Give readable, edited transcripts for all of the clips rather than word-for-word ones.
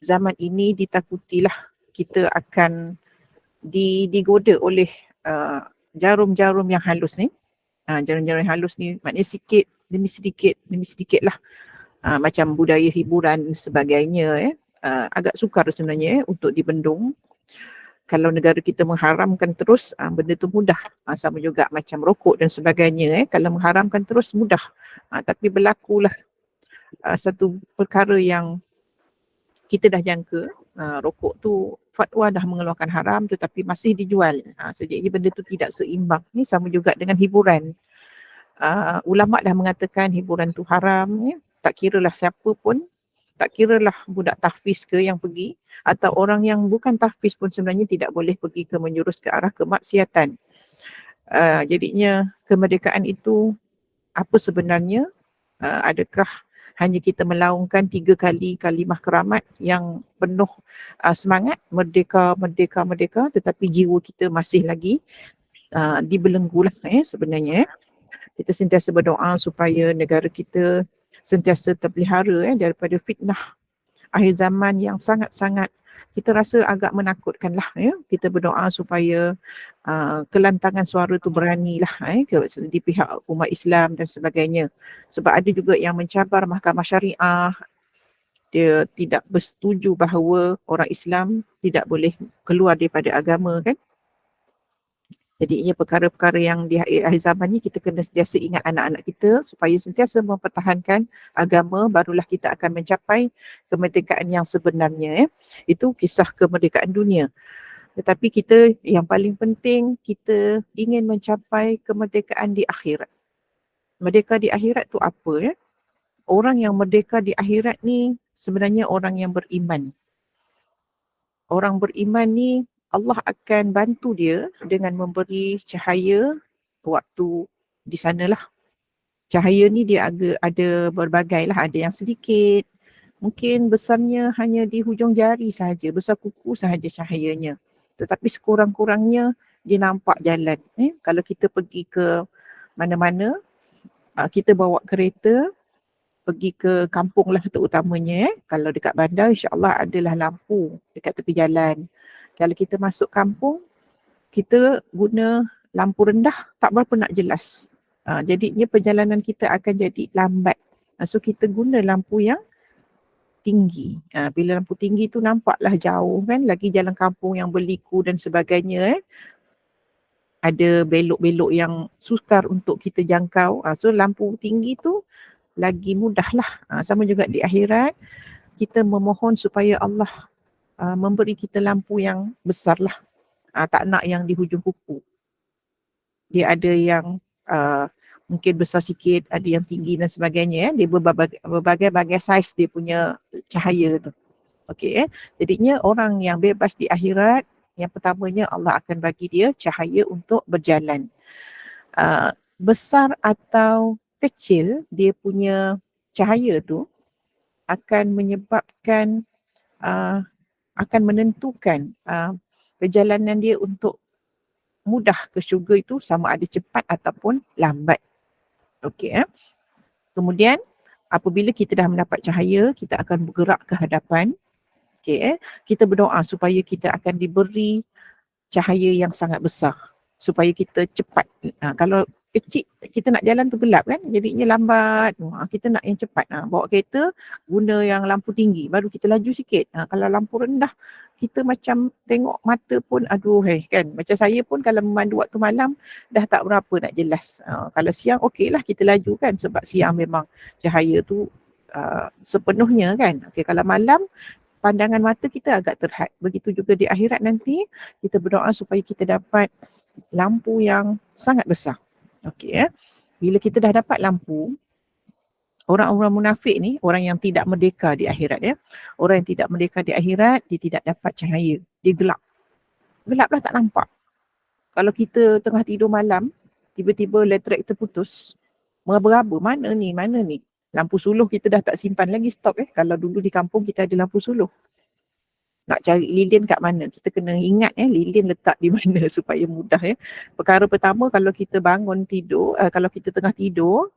Zaman ini ditakutilah kita akan digoda oleh jarum-jarum yang halus ni. Jarum-jarum yang halus ni maknanya sikit demi sedikit lah. Macam budaya hiburan sebagainya agak sukar sebenarnya untuk dibendung. Kalau negara kita mengharamkan terus, benda tu mudah. Sama juga macam rokok dan sebagainya. Kalau mengharamkan terus mudah. Tapi berlakulah satu perkara yang kita dah jangka, rokok tu fatwa dah mengeluarkan haram tetapi masih dijual. Sejadinya benda tu tidak seimbang. Ni sama juga dengan hiburan. Ulama dah mengatakan hiburan tu haram. Tak kiralah siapa pun, tak kiralah budak tahfiz ke yang pergi atau orang yang bukan tahfiz pun sebenarnya tidak boleh pergi ke menjurus ke arah kemaksiatan. Jadinya kemerdekaan itu apa sebenarnya? Adakah hanya kita melaungkan 3 kali kalimah keramat yang penuh semangat merdeka, merdeka, merdeka, tetapi jiwa kita masih lagi dibelenggu lah sebenarnya. Kita sentiasa berdoa supaya negara kita sentiasa terpelihara daripada fitnah akhir zaman yang sangat-sangat kita rasa agak menakutkan lah. Kita berdoa supaya kelantangan suara tu beranilah di pihak umat Islam dan sebagainya. Sebab ada juga yang mencabar mahkamah syariah, dia tidak bersetuju bahawa orang Islam tidak boleh keluar daripada agama kan. Jadi ia perkara-perkara yang di akhir zaman ni kita kena sentiasa ingat anak-anak kita supaya sentiasa mempertahankan agama, barulah kita akan mencapai kemerdekaan yang sebenarnya. Itu kisah kemerdekaan dunia. Tetapi kita yang paling penting kita ingin mencapai kemerdekaan di akhirat. Merdeka di akhirat tu apa? Orang yang merdeka di akhirat ni sebenarnya orang yang beriman. Orang beriman ni Allah akan bantu dia dengan memberi cahaya waktu di sanalah. Cahaya ni dia ada berbagai lah, ada yang sedikit, mungkin besarnya hanya di hujung jari sahaja, besar kuku sahaja cahayanya. Tetapi sekurang-kurangnya dia nampak jalan. Kalau kita pergi ke mana-mana, kita bawa kereta, pergi ke kampung lah terutamanya. Kalau dekat bandar insya-Allah adalah lampu dekat tepi jalan. Kalau kita masuk kampung, kita guna lampu rendah tak berapa nak jelas. Jadinya perjalanan kita akan jadi lambat. So kita guna lampu yang tinggi. Bila lampu tinggi tu nampaklah jauh kan, lagi jalan kampung yang berliku dan sebagainya. Ada belok-belok yang sukar untuk kita jangkau. So lampu tinggi tu lagi mudahlah. Sama juga di akhirat, kita memohon supaya Allah memberi kita lampu yang besar lah. Tak nak yang di hujung kuku. Dia ada yang mungkin besar sikit, ada yang tinggi dan sebagainya. Dia berbagai-bagai saiz dia punya cahaya tu. Okey. Jadinya orang yang bebas di akhirat, yang pertamanya Allah akan bagi dia cahaya untuk berjalan. Besar atau kecil dia punya cahaya tu akan menyebabkan akan menentukan perjalanan dia untuk mudah ke syurga itu sama ada cepat ataupun lambat. Okey. Kemudian apabila kita dah mendapat cahaya, kita akan bergerak ke hadapan. Okey. Kita berdoa supaya kita akan diberi cahaya yang sangat besar supaya kita cepat. Kalau kecil kita nak jalan tu gelap kan, jadinya lambat. Kita nak yang cepat. Bawa kereta guna yang lampu tinggi baru kita laju sikit. Kalau lampu rendah kita macam tengok mata pun aduh kan. Macam saya pun kalau memandu waktu malam dah tak berapa nak jelas. Kalau siang okeylah kita laju kan, sebab siang memang cahaya tu sepenuhnya kan. Okey, kalau malam pandangan mata kita agak terhad. Begitu juga di akhirat nanti kita berdoa supaya kita dapat lampu yang sangat besar. Okey. Bila kita dah dapat lampu, orang-orang munafik ni, orang yang tidak merdeka di akhirat orang yang tidak merdeka di akhirat, dia tidak dapat cahaya. Dia gelap. Gelaplah tak nampak. Kalau kita tengah tidur malam, tiba-tiba elektrik terputus, meraba-raba, mana ni? Lampu suluh kita dah tak simpan lagi stok. Kalau dulu di kampung kita ada lampu suluh. nak cari lilin kat mana. Kita kena ingat lilin letak di mana supaya mudah Perkara pertama, kalau kita bangun tidur, kalau kita tengah tidur,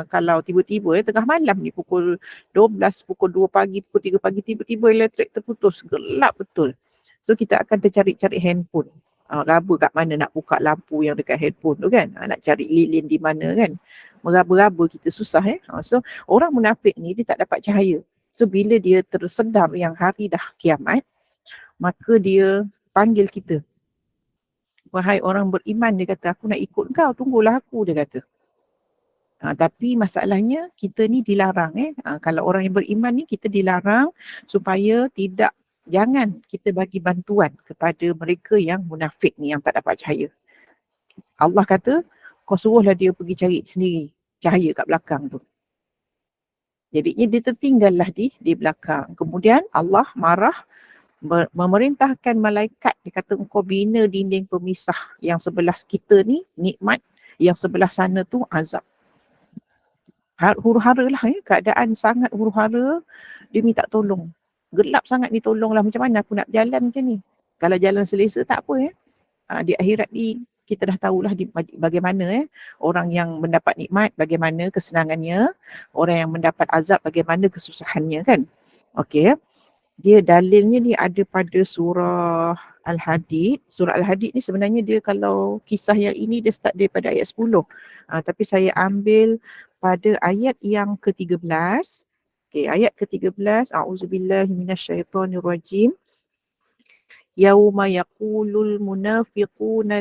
kalau tiba-tiba tengah malam ni pukul 12, pukul 2 pagi, pukul 3 pagi, tiba-tiba elektrik terputus, gelap betul. So kita akan tercari-cari handphone. Raba kat mana nak buka lampu yang dekat handphone tu kan. Nak cari lilin di mana kan. Meraba-raba kita susah So orang munafik ni dia tak dapat cahaya. So bila dia tersedar yang hari dah kiamat, maka dia panggil kita. Wahai orang beriman, dia kata, aku nak ikut kau, tunggulah aku, dia kata. Tapi masalahnya kita ni dilarang kalau orang yang beriman ni kita dilarang supaya jangan kita bagi bantuan kepada mereka yang munafik ni, yang tak dapat cahaya. Allah kata, kau suruhlah dia pergi cari sendiri cahaya kat belakang tu. Jadinya dia tertinggallah di belakang. Kemudian Allah marah, memerintahkan malaikat, dia kata engkau bina dinding pemisah, yang sebelah kita ni nikmat, yang sebelah sana tu azab. Huru-hara lah keadaan sangat huru-hara, dia minta tolong. Gelap sangat ni, tolonglah, macam mana aku nak jalan macam ni. Kalau jalan selesa tak apa di akhirat ni kita dah tahulah bagaimana orang yang mendapat nikmat, bagaimana kesenangannya, orang yang mendapat azab, bagaimana kesusahannya kan. Okey. Dia dalilnya ni ada pada surah Al-Hadid. Surah Al-Hadid ni sebenarnya dia, kalau kisah yang ini dia start daripada ayat 10. Tapi saya ambil pada ayat yang ke-13. Okey, ayat ke-13. A'udzubillahi minasyaitonirrajim. Yauma yaqulul munafiquna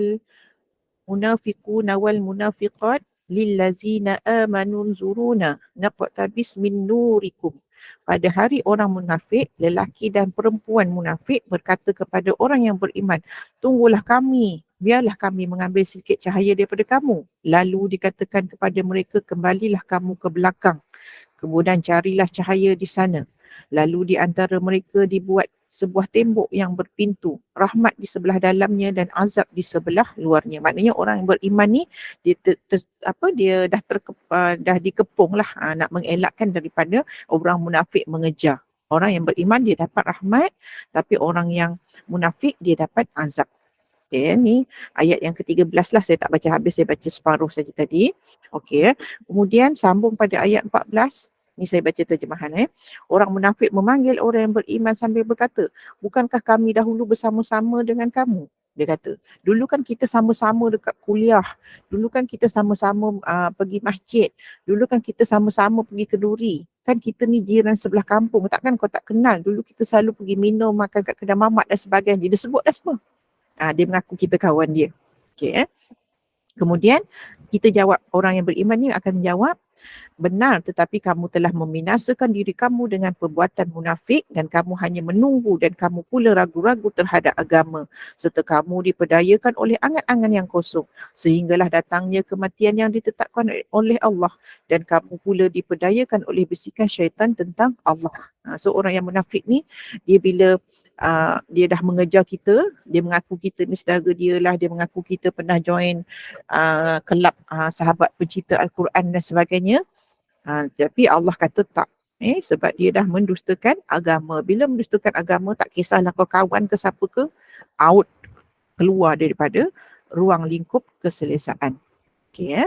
wal munafiqat lillazina amanu nzuruna naqtabis min nurikum. Pada hari orang munafik, lelaki dan perempuan munafik berkata kepada orang yang beriman, tunggulah kami, biarlah kami mengambil sedikit cahaya daripada kamu. Lalu dikatakan kepada mereka, kembalilah kamu ke belakang, kemudian carilah cahaya di sana. Lalu di antara mereka dibuat sebuah tembok yang berpintu, rahmat di sebelah dalamnya dan azab di sebelah luarnya. Maknanya orang yang beriman ni dia dah dikepung lah nak mengelakkan daripada orang munafik mengejar. Orang yang beriman dia dapat rahmat, tapi orang yang munafik dia dapat azab. Okay, ni ayat yang ke-13 lah, saya tak baca habis, saya baca separuh saja tadi. Okey, kemudian sambung pada ayat 14. Ni saya baca terjemahan. Orang munafik memanggil orang yang beriman sambil berkata, bukankah kami dahulu bersama-sama dengan kamu? Dia kata, dulu kan kita sama-sama dekat kuliah. Dulu kan kita sama-sama pergi masjid. Dulu kan kita sama-sama pergi ke Duri. Kan kita ni jiran sebelah kampung. Takkan kau tak kenal? Dulu kita selalu pergi minum, makan kat kedai mamak dan sebagainya. Dia sebut dah semua. Dia mengaku kita kawan dia. Okay, Kemudian kita jawab, orang yang beriman ni akan menjawab, benar, tetapi kamu telah membinasakan diri kamu dengan perbuatan munafik dan kamu hanya menunggu dan kamu pula ragu-ragu terhadap agama serta kamu diperdayakan oleh angan-angan yang kosong sehinggalah datangnya kematian yang ditetapkan oleh Allah dan kamu pula diperdayakan oleh bisikan syaitan tentang Allah. So orang yang munafik ni, dia bila dia dah mengejar kita, dia mengaku kita ni saudara dia lah, dia mengaku kita pernah join kelab sahabat pencinta Al-Quran dan sebagainya. Tapi Allah kata tak, sebab dia dah mendustakan agama. Bila mendustakan agama, tak kisahlah kau kawan ke siapa ke, out, keluar daripada ruang lingkup keselesaan. Okay,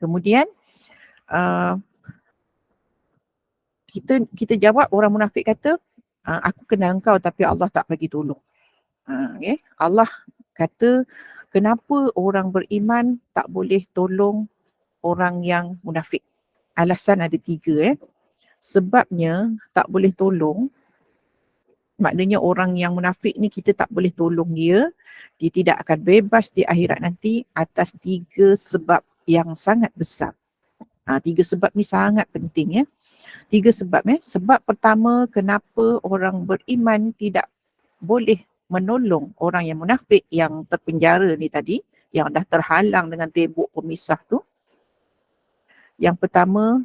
Kemudian kita jawab, orang munafik kata, aku kenal engkau tapi Allah tak bagi tolong. Allah kata, kenapa orang beriman tak boleh tolong orang yang munafik? Alasan ada 3. Sebabnya tak boleh tolong, maknanya orang yang munafik ni kita tak boleh tolong dia. Dia tidak akan bebas di akhirat nanti atas 3 sebab yang sangat besar. 3 sebab ni sangat penting 3 sebab. Sebab pertama, kenapa orang beriman tidak boleh menolong orang yang munafik yang terpenjara ni tadi, yang dah terhalang dengan tembok pemisah tu. Yang pertama,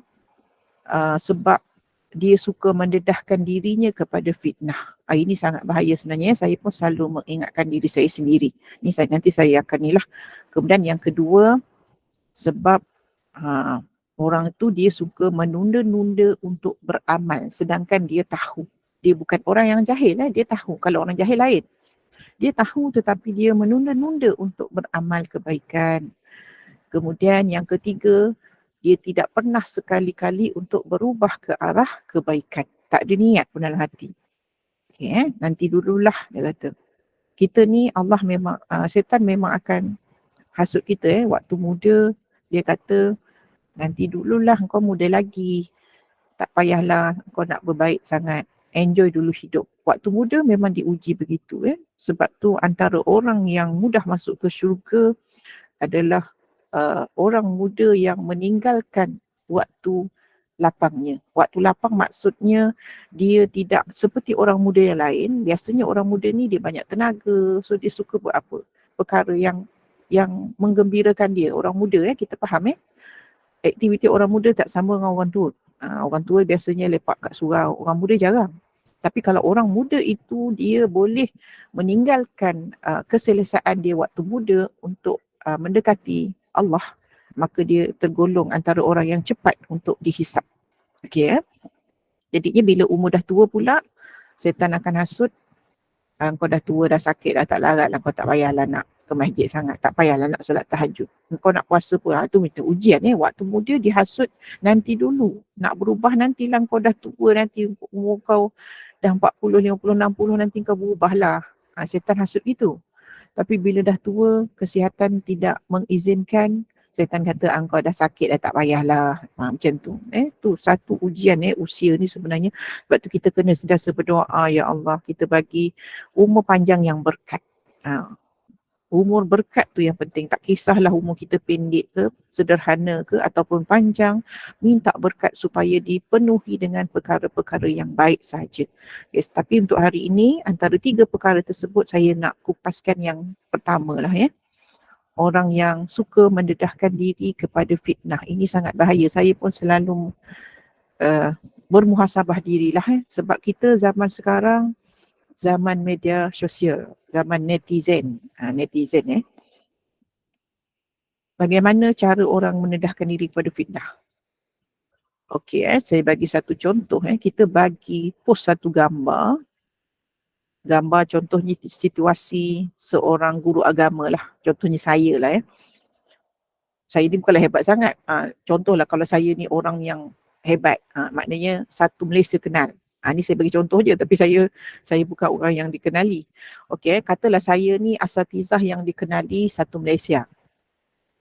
sebab dia suka mendedahkan dirinya kepada fitnah. Ini sangat bahaya sebenarnya. Saya pun selalu mengingatkan diri saya sendiri. Nanti saya akan ni lah. Kemudian yang kedua, sebab orang tu dia suka menunda-nunda untuk beramal sedangkan dia tahu Dia bukan orang yang jahil lah, dia tahu. Kalau orang jahil lain. Dia tahu tetapi dia menunda-nunda untuk beramal kebaikan. Kemudian yang ketiga, dia tidak pernah sekali-kali untuk berubah ke arah kebaikan. Tak ada niat pun dalam hati. Okay, nanti dululah dia kata. Kita ni Allah memang, setan memang akan hasut kita waktu muda. Dia kata, nanti dululah kau muda lagi. Tak payahlah kau nak berbaik sangat. Enjoy dulu hidup. Waktu muda memang diuji begitu. Sebab tu antara orang yang mudah masuk ke syurga adalah orang muda yang meninggalkan waktu lapangnya. Waktu lapang maksudnya dia tidak seperti orang muda yang lain. Biasanya orang muda ni dia banyak tenaga. So dia suka buat apa? Perkara yang menggembirakan dia. Orang muda kita faham aktiviti orang muda tak sama dengan orang tua. Orang tua biasanya lepak kat surau, orang muda jarang. Tapi kalau orang muda itu dia boleh meninggalkan keselesaan dia waktu muda untuk mendekati Allah, maka dia tergolong antara orang yang cepat untuk dihisap. Okey Jadinya bila umur dah tua pula, setan akan hasut, kau dah tua, dah sakit, dah tak larat lah, kau tak payahlah nak ke masjid sangat, tak payahlah nak solat tahajud. Kau nak puasa pun, tu minta ujian waktu muda dihasut, nanti dulu. Nak berubah nantilah kau dah tua, nanti umur kau dah 40, 50, 60, nanti kau berubahlah. Setan hasut gitu. Tapi bila dah tua, kesihatan tidak mengizinkan, setan kata kau dah sakit dah tak payahlah. Macam tu. Tu satu ujian usia ni sebenarnya. Sebab tu kita kena sentiasa berdoa, ya Allah kita bagi umur panjang yang berkat. Umur berkat tu yang penting. Tak kisahlah umur kita pendek ke, sederhana ke ataupun panjang. Minta berkat supaya dipenuhi dengan perkara-perkara yang baik saja. Yes, tapi untuk hari ini antara 3 perkara tersebut saya nak kupaskan yang pertama lah Orang yang suka mendedahkan diri kepada fitnah. Ini sangat bahaya. Saya pun selalu bermuhasabah dirilah sebab kita zaman sekarang zaman media sosial, zaman netizen. Bagaimana cara orang mendedahkan diri kepada fitnah? Okey saya bagi satu contoh kita bagi post satu gambar contohnya situasi seorang guru agama lah, contohnya saya lah Saya ni bukanlah hebat sangat. Contohlah kalau saya ni orang yang hebat, maknanya satu Malaysia kenal. Ni saya bagi contoh je tapi saya bukan orang yang dikenali. Okey, katalah saya ni asatizah yang dikenali satu Malaysia.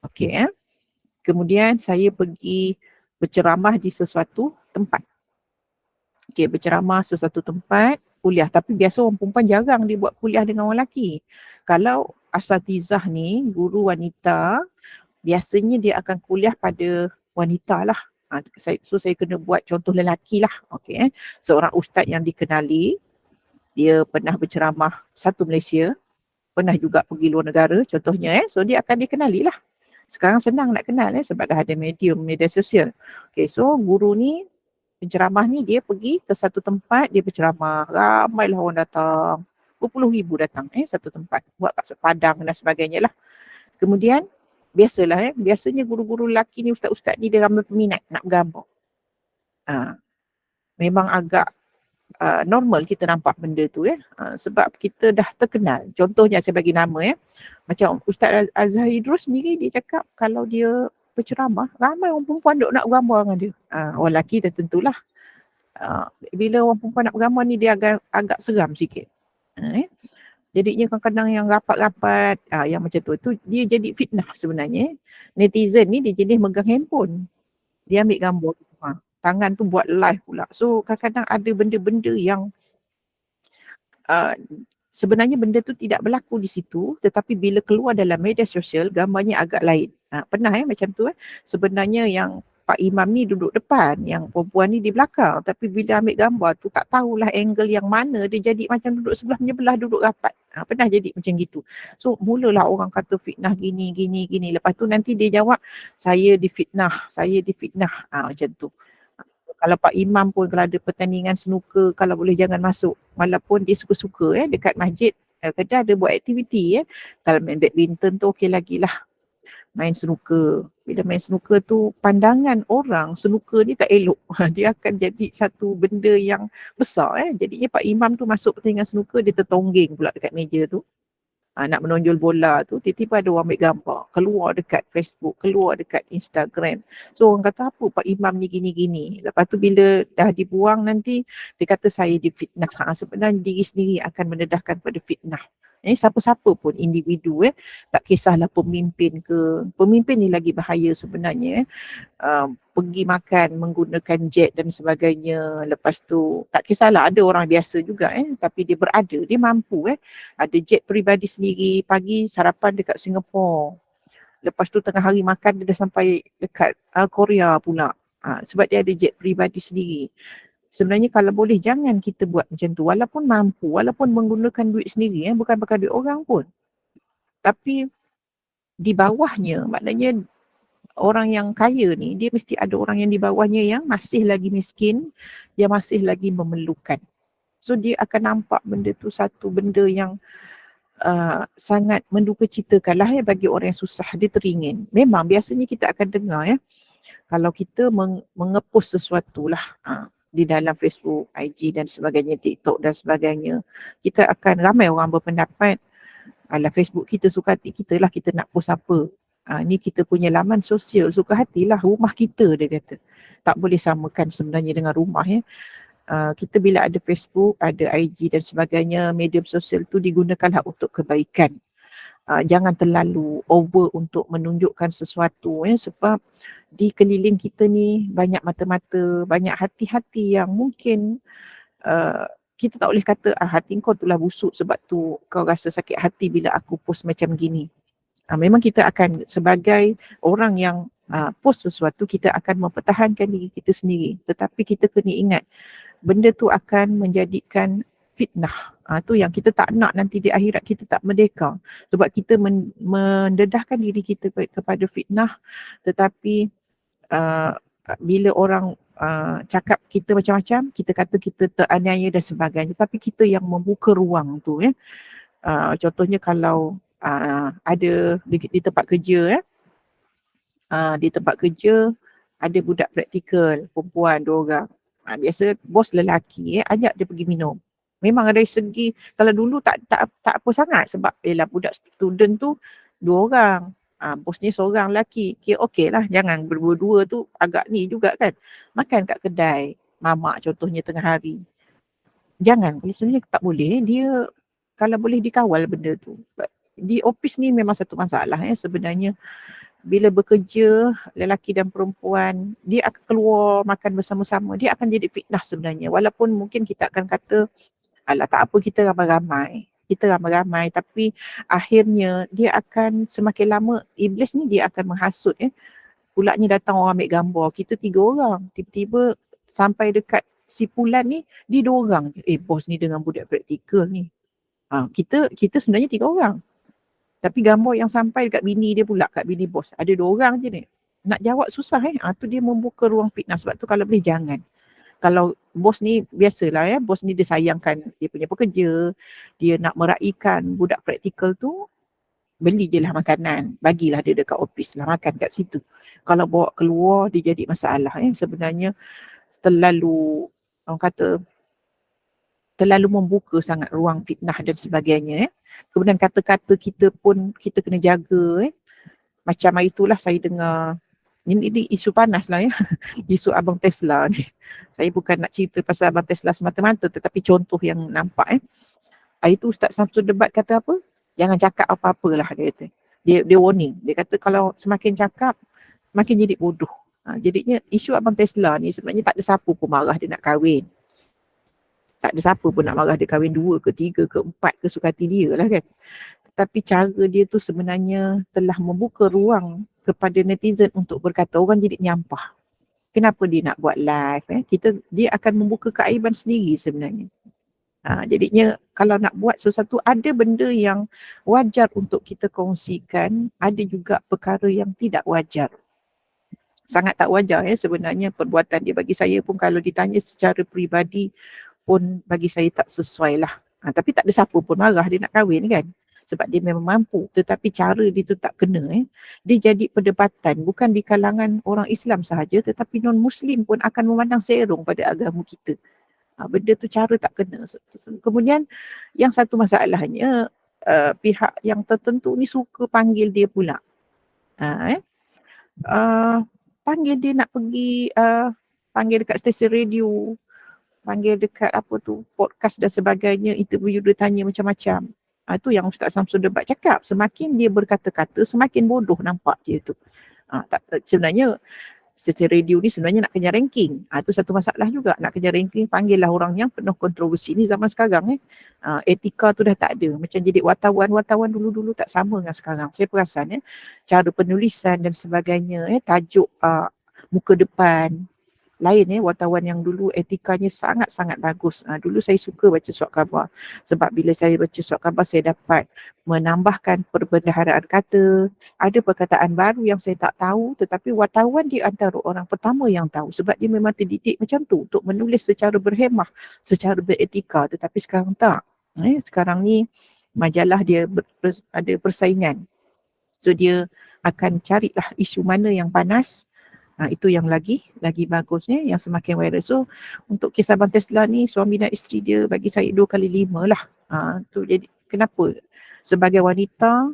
Okey Kemudian saya pergi berceramah di sesuatu tempat. Okey, berceramah sesuatu tempat, kuliah. Tapi biasa orang perempuan jarang dia buat kuliah dengan orang lelaki. Kalau asatizah ni, guru wanita, biasanya dia akan kuliah pada wanita lah. So saya kena buat contoh lelaki lah. Okey Seorang ustaz yang dikenali, dia pernah berceramah satu Malaysia, pernah juga pergi luar negara contohnya So dia akan dikenali lah. Sekarang senang nak kenal sebab dah ada media sosial. Okey so guru ni, penceramah ni dia pergi ke satu tempat, dia berceramah, ramailah orang datang, berpuluh ribu datang satu tempat, buat kat Padang dan sebagainya lah. Kemudian biasalah biasanya guru-guru lelaki ni, ustaz-ustaz ni dia ramai peminat nak bergambar. Memang agak normal kita nampak benda tu sebab kita dah terkenal. Contohnya saya bagi nama macam Ustaz Azhar Idrus sendiri, dia cakap kalau dia berceramah, ramai orang perempuan duk nak bergambar dengan dia. Orang lelaki tentulah. Bila orang perempuan nak bergambar ni dia agak seram sikit. Jadinya kadang-kadang yang rapat-rapat yang macam tu dia jadi fitnah sebenarnya. Netizen ni dia jenis megang handphone. Dia ambil gambar tangan tu buat live pula. So kadang-kadang ada benda-benda yang sebenarnya benda tu tidak berlaku di situ, tetapi bila keluar dalam media sosial gambarnya agak lain. Pernah macam tu sebenarnya yang Pak Imam ni duduk depan, yang perempuan ni di belakang, tapi bila ambil gambar tu tak tahulah angle yang mana, dia jadi macam duduk sebelah menyebelah, duduk rapat. Pernah jadi macam gitu. So mulalah orang kata fitnah gini. Lepas tu nanti dia jawab, saya difitnah. Macam tu. Kalau Pak Imam pun kalau ada pertandingan snooker, kalau boleh jangan masuk. Walaupun dia suka-suka dekat masjid, kadang ada buat aktiviti Kalau main badminton tu okey lagi lah. main snooker. Bila main snooker tu, pandangan orang snooker ni tak elok. Dia akan jadi satu benda yang besar. Jadinya Pak Imam tu masuk pertandingan snooker, dia tertonggeng pula dekat meja tu. Nak menonjol bola tu, tiba-tiba ada orang ambil gambar, keluar dekat Facebook, keluar dekat Instagram. So orang kata, apa Pak Imam ni gini-gini. Lepas tu bila dah dibuang nanti, dia kata saya difitnah. Sebenarnya diri sendiri akan mendedahkan pada fitnah. Siapa-siapa pun individu, tak kisahlah pemimpin ke. Pemimpin ni lagi bahaya sebenarnya. Pergi makan menggunakan jet dan sebagainya. Lepas tu tak kisahlah, ada orang biasa juga tapi dia berada, dia mampu ada jet peribadi sendiri, pagi sarapan dekat Singapura. Lepas tu tengah hari makan dia dah sampai dekat Korea pula. Sebab dia ada jet peribadi sendiri. Sebenarnya kalau boleh jangan kita buat macam tu, walaupun mampu, walaupun menggunakan duit sendiri, bukan pakai duit orang pun. Tapi di bawahnya, maknanya orang yang kaya ni, dia mesti ada orang yang di bawahnya yang masih lagi miskin, yang masih lagi memerlukan. So dia akan nampak benda tu satu benda yang sangat mendukacitakan lah bagi orang yang susah, dia teringin. Memang biasanya kita akan dengar kalau kita mengepost sesuatu lah di dalam Facebook, IG dan sebagainya, TikTok dan sebagainya, kita akan ramai orang berpendapat, alah Facebook kita suka hati kita lah, kita nak post apa. Ni kita punya laman sosial, suka hatilah, rumah kita, dia kata. Tak boleh samakan sebenarnya dengan rumah kita bila ada Facebook, ada IG dan sebagainya, medium sosial tu digunakanlah untuk kebaikan. Jangan terlalu over untuk menunjukkan sesuatu sebab di keliling kita ni banyak mata-mata, banyak hati-hati yang mungkin kita tak boleh kata hati kau tu lah busuk sebab tu kau rasa sakit hati bila aku post macam gini. Memang kita akan sebagai orang yang post sesuatu, kita akan mempertahankan diri kita sendiri, tetapi kita kena ingat benda tu akan menjadikan fitnah. Tu yang kita tak nak nanti di akhirat kita tak merdeka. Sebab kita mendedahkan diri kita kepada fitnah, tetapi bila orang cakap kita macam-macam, kita kata kita teraniaya dan sebagainya, tapi kita yang membuka ruang tu contohnya kalau ada di tempat kerja di tempat kerja ada budak praktikal perempuan 2 orang. Biasa bos lelaki ajak dia pergi minum. Memang dari segi kalau dulu tak apa sangat sebab budak student tu 2 orang. Bos ni seorang lelaki. Okey lah, jangan berdua-dua tu agak ni juga kan. Makan kat kedai mamak contohnya tengah hari. Jangan, kalau sebenarnya tak boleh, dia kalau boleh dikawal benda tu. Di office ni memang satu masalah sebenarnya. Bila bekerja, lelaki dan perempuan, dia akan keluar makan bersama-sama. Dia akan jadi fitnah sebenarnya. Walaupun mungkin kita akan kata, alah tak apa kita ramai-ramai. Kita ramai-ramai tapi akhirnya dia akan semakin lama, iblis ni dia akan menghasut Pulaknya datang orang ambil gambar. Kita 3 orang. Tiba-tiba sampai dekat si Pulan ni, dia 2 orang. Bos ni dengan budak praktikal ni. Kita sebenarnya 3 orang. Tapi gambar yang sampai dekat bini dia pula, kat bini bos. Ada 2 orang je ni. Nak jawab susah tu dia membuka ruang fitnah. Sebab tu kalau boleh jangan. Kalau bos ni biasalah bos ni dia sayangkan dia punya pekerja. Dia nak meraihkan budak praktikal tu. Beli je lah makanan. Bagilah dia dekat office lah makan kat situ. Kalau bawa keluar dia jadi masalah sebenarnya terlalu orang kata terlalu membuka sangat ruang fitnah dan sebagainya. Kemudian kata-kata kita pun kita kena jaga. Macam itulah saya dengar, ini isu panas lah isu Abang Tesla ni. Saya bukan nak cerita pasal Abang Tesla semata-mata tetapi contoh yang nampak Hari tu Ustaz Samsul debat kata apa? Jangan cakap apa-apa lah dia kata. Dia warning. Dia kata kalau semakin cakap, makin jadi bodoh. Jadinya isu Abang Tesla ni sebenarnya tak ada siapa pun marah dia nak kahwin. Tak ada siapa pun nak marah dia kahwin 2 ke 3 ke 4 ke suka hati dia lah kan. Tetapi cara dia tu sebenarnya telah membuka ruang kepada netizen untuk berkata, orang jadi nyampah. Kenapa dia nak buat live? Dia akan membuka keaiban sendiri sebenarnya. Jadinya kalau nak buat sesuatu, ada benda yang wajar untuk kita kongsikan, ada juga perkara yang tidak wajar. Sangat tak wajar sebenarnya perbuatan dia. Bagi saya pun kalau ditanya secara peribadi pun bagi saya tak sesuai lah. Tapi tak ada siapa pun marah dia nak kahwin kan. sebab dia memang mampu, tetapi cara dia tu tak kena. Dia jadi perdebatan bukan di kalangan orang Islam sahaja, tetapi non-Muslim pun akan memandang serong pada agama kita. Benda tu cara tak kena. Kemudian yang satu masalahnya, pihak yang tertentu ni suka panggil dia pula. Panggil dia nak pergi, panggil dekat stesen radio, panggil dekat apa tu, podcast dan sebagainya, interview dia tanya macam-macam. Itu yang Ustaz Samsul Debat cakap, semakin dia berkata-kata, semakin bodoh nampak dia tu. Sebenarnya stesen radio ni sebenarnya nak kejar ranking. Itu satu masalah juga, nak kejar ranking, panggillah orang yang penuh kontroversi ni zaman sekarang. Etika tu dah tak ada. Macam jadi wartawan dulu-dulu tak sama dengan sekarang. Saya perasan cara penulisan dan sebagainya, tajuk muka depan lain. Wartawan yang dulu etikanya sangat-sangat bagus. Dulu saya suka baca surat khabar, sebab bila saya baca surat khabar saya dapat menambahkan perbendaharaan kata, ada perkataan baru yang saya tak tahu, tetapi wartawan di antara orang pertama yang tahu, sebab dia memang terdidik macam tu untuk menulis secara berhemah, secara beretika. Tetapi sekarang tak. Sekarang ni majalah dia ada persaingan, so dia akan carilah isu mana yang panas. Itu yang lagi bagusnya, yang semakin viral. So untuk kes Abang Tesla ni, suami dan isteri dia bagi saya 2x5 lah. Tu jadi kenapa? Sebagai wanita,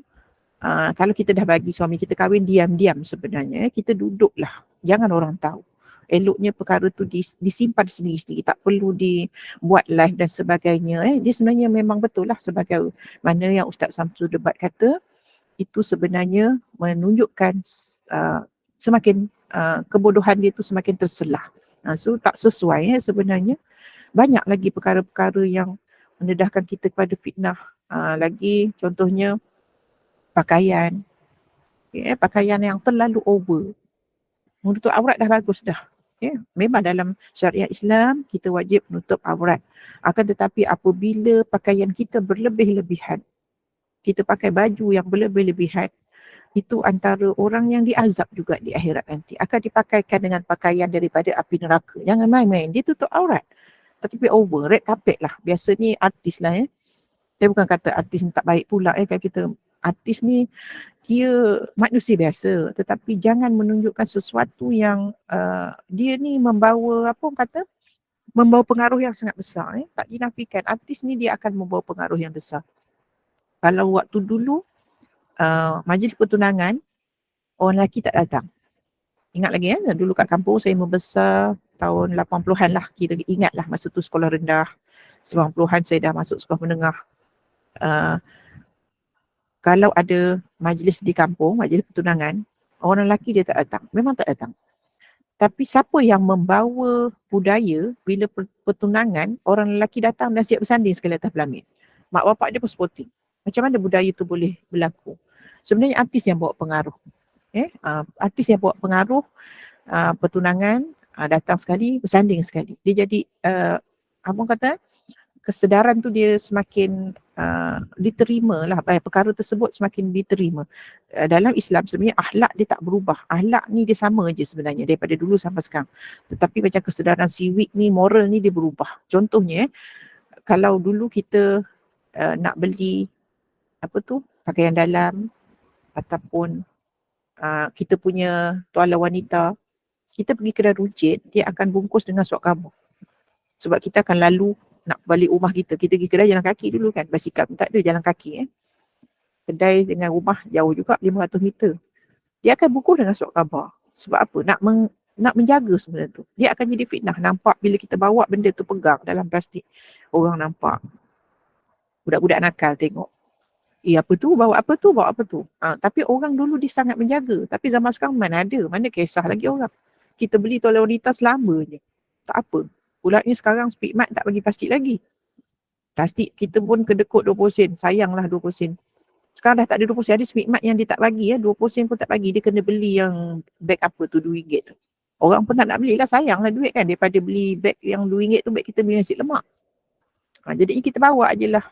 kalau kita dah bagi suami kita kahwin, diam-diam sebenarnya kita duduklah. Jangan orang tahu. Eloknya perkara tu disimpan sendiri-sendiri. Tak perlu dibuat live dan sebagainya. Dia sebenarnya memang betul lah, sebagai mana yang Ustaz Samsul Debat kata, itu sebenarnya menunjukkan semakin kebodohan dia tu semakin terselah. So tak sesuai sebenarnya. Banyak lagi perkara-perkara yang mendedahkan kita kepada fitnah. Lagi contohnya pakaian. Pakaian yang terlalu over. Menutup aurat dah bagus dah. Memang dalam syariat Islam kita wajib menutup aurat. Akan tetapi apabila pakaian kita berlebih-lebihan, kita pakai baju yang berlebih-lebihan, itu antara orang yang diazab juga di akhirat nanti. Akan dipakaikan dengan pakaian daripada api neraka. Jangan main-main. Dia tutup aurat. Tetapi over, red carpet lah. Biasa ni artis lah. Saya bukan kata artis ni tak baik pula. Kalau kita artis ni, dia manusia biasa. Tetapi jangan menunjukkan sesuatu yang dia ni membawa, membawa pengaruh yang sangat besar. Tak dinafikan. Artis ni dia akan membawa pengaruh yang besar. Kalau waktu dulu, majlis pertunangan, orang lelaki tak datang. Ingat lagi dulu kat kampung saya membesar tahun 80-an lah, kira ingat lah masa tu sekolah rendah, 90-an saya dah masuk sekolah menengah. Kalau ada majlis di kampung, majlis pertunangan, orang lelaki dia tak datang, memang tak datang. Tapi siapa yang membawa budaya bila pertunangan, orang lelaki datang dan siap bersanding sekali atas pelangit. Mak bapak dia pun supporting. Macam mana budaya tu boleh berlaku? Sebenarnya artis yang bawa pengaruh. Artis yang bawa pengaruh, pertunangan, datang sekali, bersanding sekali. Dia jadi, abang kata, kesedaran tu dia semakin diterima lah, perkara tersebut semakin diterima. Dalam Islam sebenarnya akhlak dia tak berubah. Akhlak ni dia sama je sebenarnya daripada dulu sampai sekarang. Tetapi macam kesedaran civic ni, moral ni dia berubah. Contohnya, kalau dulu kita nak beli pakaian dalam ataupun kita punya tuala wanita, kita pergi kedai runcit, dia akan bungkus dengan surat khabar. Sebab kita akan lalu nak balik rumah kita pergi kedai jalan kaki dulu kan, basikal pun tak ada, jalan kaki. Kedai dengan rumah jauh juga 500 meter. Dia akan bungkus dengan surat khabar. Sebab apa? Nak menjaga sebenarnya tu. Dia akan jadi fitnah. Nampak bila kita bawa benda tu pegang dalam plastik, orang nampak. Budak-budak nakal tengok. Bawa apa tu. Tapi orang dulu dia sangat menjaga. Tapi zaman sekarang mana kisah lagi orang. Kita beli tuala wanita selama je. Tak apa. Pulaknya sekarang Speedmart tak bagi plastik lagi. Plastik kita pun kedekut 20 sen. Sayanglah 20 sen. Sekarang dah tak ada 20 sen. Ada Speedmart yang dia tak bagi 20 sen pun tak bagi. Dia kena beli yang beg RM2 tu. Orang pun tak nak beli lah. Sayanglah duit kan. Daripada beli beg yang RM2 tu, beg kita beli nasi lemak. Jadi kita bawa je lah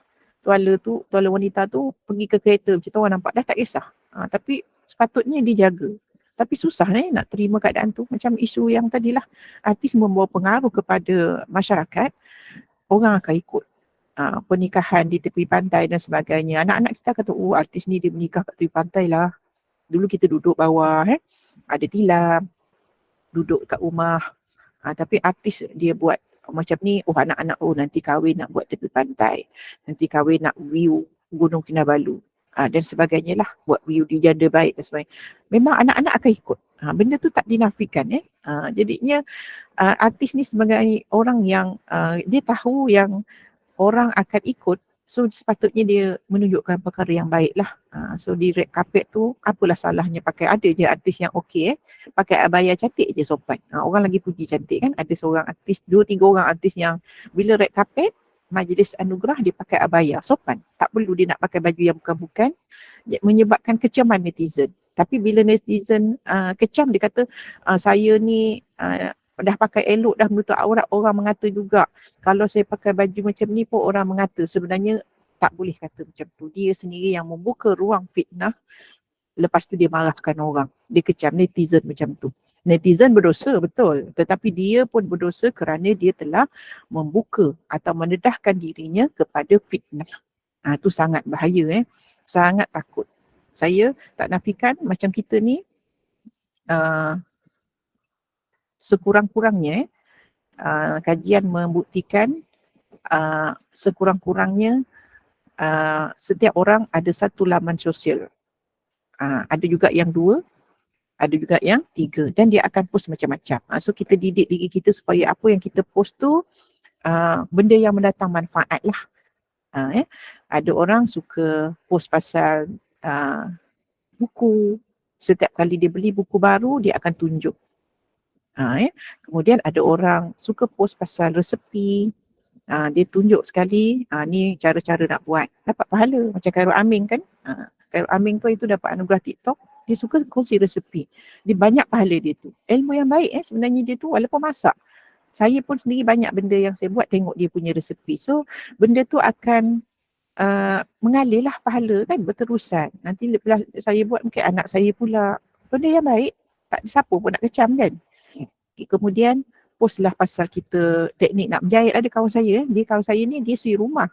tuala wanita tu pergi ke kereta, macam tu orang nampak dah tak kisah. Tapi sepatutnya dijaga. Tapi susah nak terima keadaan tu. Macam isu yang tadilah, artis membawa pengaruh kepada masyarakat, orang akan ikut. pernikahan di tepi pantai dan sebagainya. Anak-anak kita kata, oh artis ni dia menikah kat tepi pantai lah. Dulu kita duduk bawah, ada tilam, duduk kat rumah. Tapi artis dia buat macam ni, oh anak-anak, oh nanti kahwin nak buat tepi pantai. Nanti kahwin nak view Gunung Kinabalu. Dan sebagainya lah, buat view di janda baik dan sebagainya. Memang anak-anak akan ikut. Benda tu tak dinafikan. Jadinya artis ni sebagai orang yang dia tahu yang orang akan ikut, so sepatutnya dia menunjukkan perkara yang baik lah. So di red carpet tu, apalah salahnya pakai, ada je artis yang okey pakai abaya cantik je sopan. Orang lagi puji cantik kan, ada seorang artis, 2-3 orang artis yang bila red carpet, majlis anugerah dia pakai abaya sopan. Tak perlu dia nak pakai baju yang bukan-bukan, menyebabkan kecaman netizen. Tapi bila netizen kecam, dia kata saya ni dah pakai elok, dah menutup aurat, orang mengata juga. Kalau saya pakai baju macam ni pun orang mengata. Sebenarnya tak boleh kata macam tu. Dia sendiri yang membuka ruang fitnah. Lepas tu dia marahkan orang. Dia kecam netizen macam tu. Netizen berdosa betul. Tetapi dia pun berdosa kerana dia telah membuka atau mendedahkan dirinya kepada fitnah. Itu sangat bahaya. Sangat takut. Saya tak nafikan macam kita ni sekurang-kurangnya kajian membuktikan sekurang-kurangnya setiap orang ada satu laman sosial. Ada juga yang 2, ada juga yang 3 dan dia akan post macam-macam. So kita didik diri kita supaya apa yang kita post tu benda yang mendatang manfaat lah. Ada orang suka post pasal buku. Setiap kali dia beli buku baru, dia akan tunjuk. Kemudian ada orang suka post pasal resepi. Dia tunjuk sekali, ni cara-cara nak buat. Dapat pahala. Macam Khairul Amin kan. Khairul Amin tu itu dapat anugerah TikTok. Dia suka kongsi resepi. Dia banyak pahala dia tu. Ilmu yang baik sebenarnya dia tu walaupun masak. Saya pun sendiri banyak benda yang saya buat tengok dia punya resepi. So benda tu akan mengalirlah pahala kan berterusan. Nanti lepas saya buat mungkin anak saya pula. Benda yang baik. Tak ada siapa pun nak kecam kan. Kemudian postlah pasal kita teknik nak menjahit. Ada kawan saya, kawan saya ni dia suri rumah.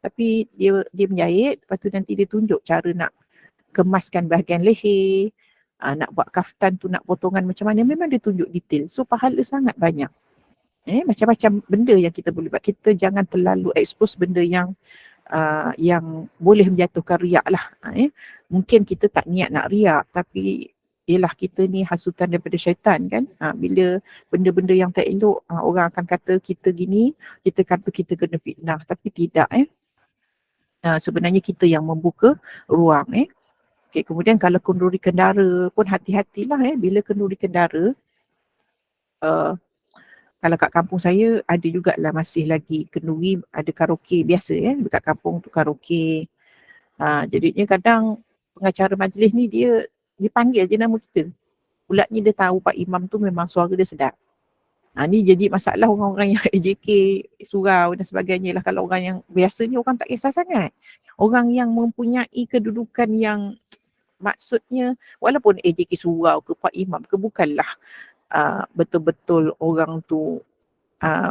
Tapi dia menjahit, lepas tu nanti dia tunjuk cara nak kemaskan bahagian leher, nak buat kaftan tu nak potongan macam mana, memang dia tunjuk detail. So pahala sangat banyak. Macam-macam benda yang kita boleh buat. Kita jangan terlalu expose benda yang boleh menjatuhkan riak lah. Mungkin kita tak niat nak riak, tapi ialah kita ni hasutan daripada syaitan kan. Bila benda-benda yang tak elok, orang akan kata kita gini, kita kata kita kena fitnah. Tapi tidak. Sebenarnya kita yang membuka ruang. Okay, kemudian kalau kenduri kendara pun hati-hatilah. Bila kenduri kendara, kalau kat kampung saya ada jugalah masih lagi kenduri, ada karaoke biasa dekat kampung tu karaoke. Jadinya kadang pengacara majlis ni dia dipanggil je nama kita. Pulaknya dia tahu Pak Imam tu memang suara dia sedap. Ni jadi masalah orang-orang yang AJK, surau dan sebagainya lah. Kalau orang yang biasa ni orang tak kisah sangat. Orang yang mempunyai kedudukan yang maksudnya walaupun AJK surau ke Pak Imam ke bukanlah betul-betul orang tu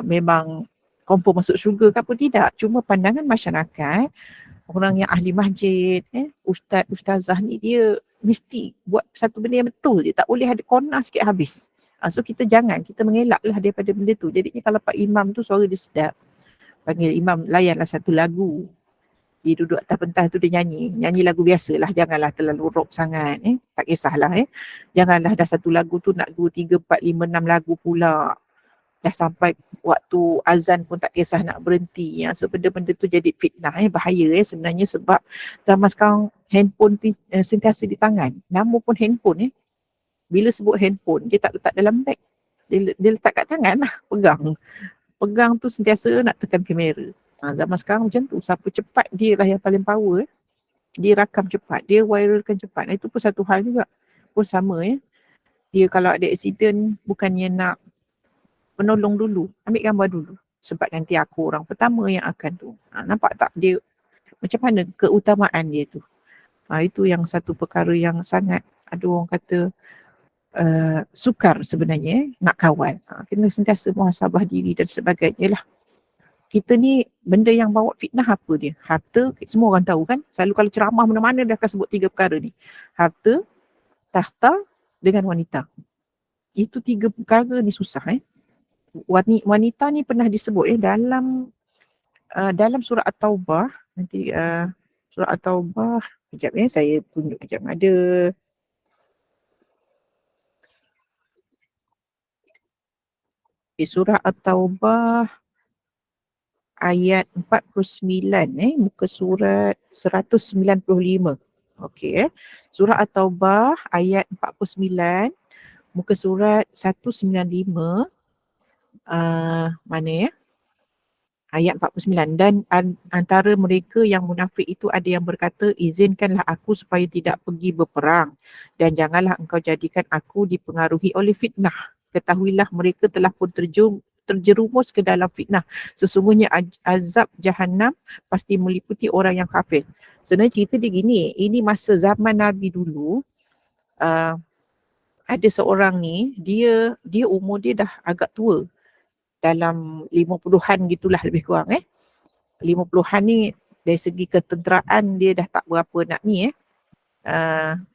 memang confirm masuk syurga ke apa, tidak. Cuma pandangan masyarakat, orang yang ahli masjid, ustaz-ustazah ni dia mesti buat satu benda yang betul je. Tak boleh ada corner sikit habis. So kita mengelaklah daripada benda tu. Jadinya kalau Pak Imam tu suara dia sedap, panggil Imam layanlah satu lagu. Dia duduk atas pentas tu dia nyanyi lagu biasa lah. Janganlah terlalu rock sangat. Tak kisahlah. Janganlah dah satu lagu tu nak 2, 3, 4, 5, 6 lagu pula. Dah sampai waktu azan pun tak kisah nak berhenti. So benda-benda tu jadi fitnah. Bahaya sebenarnya sebab zaman sekarang handphone sentiasa di tangan. Nama pun handphone. Bila sebut handphone, dia tak letak dalam beg. Dia letak kat tangan lah, pegang. Pegang tu sentiasa nak tekan kamera. Zaman sekarang macam tu. Siapa cepat dia lah yang paling power. Dia rakam cepat, dia viralkan cepat. Itu pun satu hal juga. Pun sama Dia kalau ada accident, bukannya nak menolong dulu, ambil gambar dulu. Sebab nanti aku orang pertama yang akan tu. Nampak tak dia macam mana keutamaan dia tu. Itu yang satu perkara yang sangat ada orang kata sukar sebenarnya nak kawal. Kena sentiasa muhasabah diri dan sebagainya lah. kita ni benda yang bawa fitnah apa dia? Harta, semua orang tahu kan? Selalu kalau ceramah mana-mana dia akan sebut 3 perkara ni. Harta, tahta dengan wanita. Itu 3 perkara ni susah Wanita ni pernah disebut dalam surah At-Taubah. Nanti surah At-Taubah, kejap saya tunjuk kejap ada. Surah At-Taubah ayat 49 muka surat 195. Okey Surah At-Taubah ayat 49 muka surat 195 mana ayat 49. Dan antara mereka yang munafik itu ada yang berkata, izinkanlah aku supaya tidak pergi berperang dan janganlah engkau jadikan aku dipengaruhi oleh fitnah. Ketahuilah mereka telah pun terjerumus ke dalam fitnah. Sesungguhnya azab Jahannam pasti meliputi orang yang kafir. Sebenarnya cerita dia gini, ini masa zaman Nabi dulu, ada seorang ni, dia umur dia dah agak tua, dalam 50-an gitulah lebih kurang 50-an ni dari segi ketenteraan dia dah tak berapa nak ni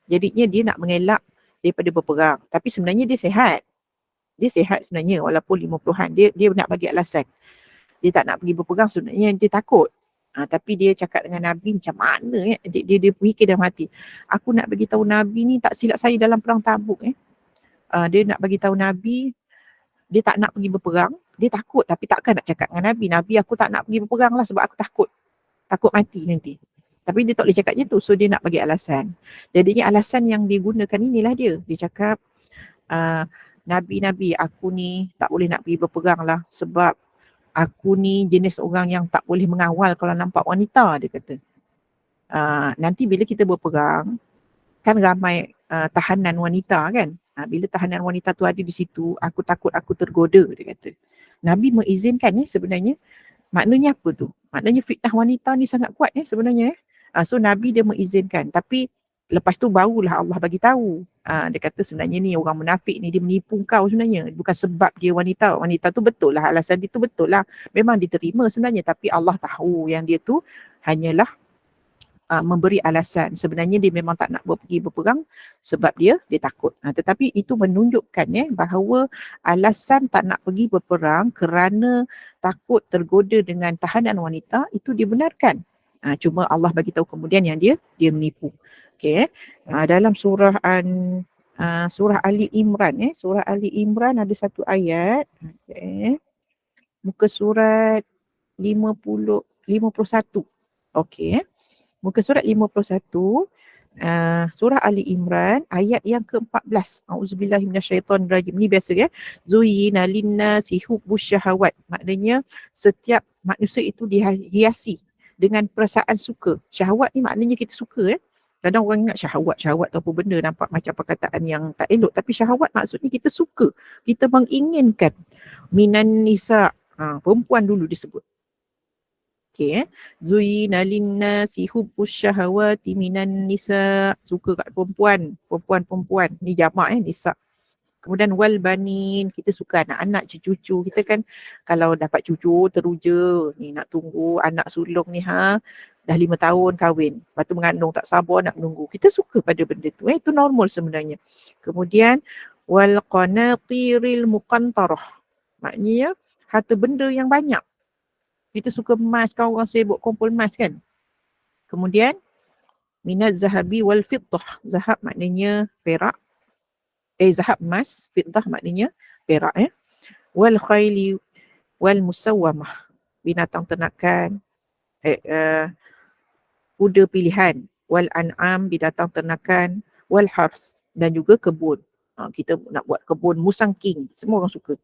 jadinya dia nak mengelak daripada berperang, tapi sebenarnya dia sihat sebenarnya walaupun 50-an. Dia nak bagi alasan dia tak nak pergi berperang, sebenarnya dia takut. Tapi dia cakap dengan Nabi macam mana dia fikir dalam hati, aku nak bagi tahu Nabi ni, tak silap saya dalam perang Tabuk dia nak bagi tahu Nabi dia tak nak pergi berperang, dia takut, tapi takkan nak cakap dengan Nabi aku tak nak pergi berperang lah sebab aku takut mati nanti. Tapi dia tak boleh cakap macam tu, so dia nak bagi alasan. Jadinya alasan yang dia gunakan inilah dia cakap Nabi aku ni tak boleh nak pergi berperang lah sebab aku ni jenis orang yang tak boleh mengawal kalau nampak wanita, dia kata. Nanti bila kita berperang kan ramai tahanan wanita kan. Bila tahanan wanita tu ada di situ, aku takut aku tergoda, dia kata. Nabi mengizinkan sebenarnya. Maknanya apa tu? Maknanya fitnah wanita ni sangat kuat sebenarnya. So Nabi dia mengizinkan. Tapi lepas tu barulah Allah bagi tahu. Dia kata sebenarnya ni orang munafik ni dia menipu kau sebenarnya. Bukan sebab dia wanita. Wanita tu betul lah. Alasan dia tu betul lah. Memang diterima sebenarnya. Tapi Allah tahu yang dia tu hanyalah memberi alasan. Sebenarnya dia memang tak nak pergi berperang sebab dia takut. Tetapi itu menunjukkan bahawa alasan tak nak pergi berperang kerana takut tergoda dengan tahanan wanita itu dibenarkan. Cuma Allah bagi tahu kemudian yang dia menipu. Okey. Dalam surah Ali Imran surah Ali Imran ada satu ayat. Okey. Muka surat 51. Okey. Muka surat 51, surah Ali Imran, ayat yang ke-14. Auzubillahi minasyaitonirrajim. Ini biasa Zuyyina linnasi hubbus syahawat. Maknanya setiap manusia itu dihiasi dengan perasaan suka. Syahwat ni maknanya kita suka Kadang orang ingat syahwat tu apa benda, nampak macam perkataan yang tak elok. Tapi syahwat maksudnya kita suka. Kita menginginkan. Minan nisa. Perempuan dulu disebut. Okey Zuyyina linnasi hubbus syahawati minan nisa. Suka kat perempuan. Ni jamak nisa. Kemudian wal banin, kita suka anak-anak, cucu-cucu. Kita kan kalau dapat cucu teruja, ni nak tunggu anak sulung ni dah 5 tahun kahwin. Lepas tu mengandung tak sabar nak menunggu. Kita suka pada benda tu. Itu normal sebenarnya. Kemudian wal qanatiril muqantarah. Maknanya harta benda yang banyak. Kita suka emas, kan orang sibuk kumpul emas kan. Kemudian minaz zahabi wal fiddah. Zahab maknanya perak. Zahab emas, fiddah maknanya perak Wal khayli wal musawwamah. Binatang ternakan, kuda pilihan. Wal an'am, binatang ternakan. Wal hars, dan juga kebun. Kita nak buat kebun musang king, semua orang suka.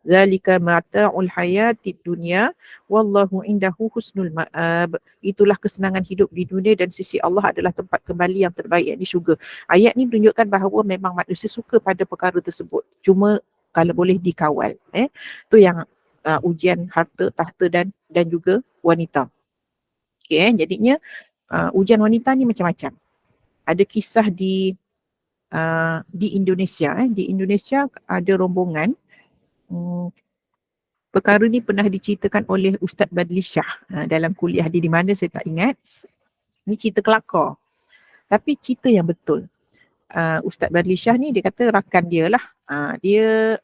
Zalika mata'ul hayatid dunya wallahu indahu husnul ma'ab. Itulah kesenangan hidup di dunia dan sisi Allah adalah tempat kembali yang terbaik, yakni syurga. Ayat ni menunjukkan bahawa memang manusia suka pada perkara tersebut. Cuma kalau boleh dikawal. Tu yang ujian harta, tahta dan juga wanita. Okey, jadinya ujian wanita ni macam-macam. Ada kisah di Indonesia. Di Indonesia ada rombongan Perkara ni pernah diceritakan oleh Ustaz Badli Shah dalam kuliah dia di mana saya tak ingat. Ni cerita kelakar. Tapi cerita yang betul. Ustaz Badli Shah ni dia kata rakan dia lah. Dia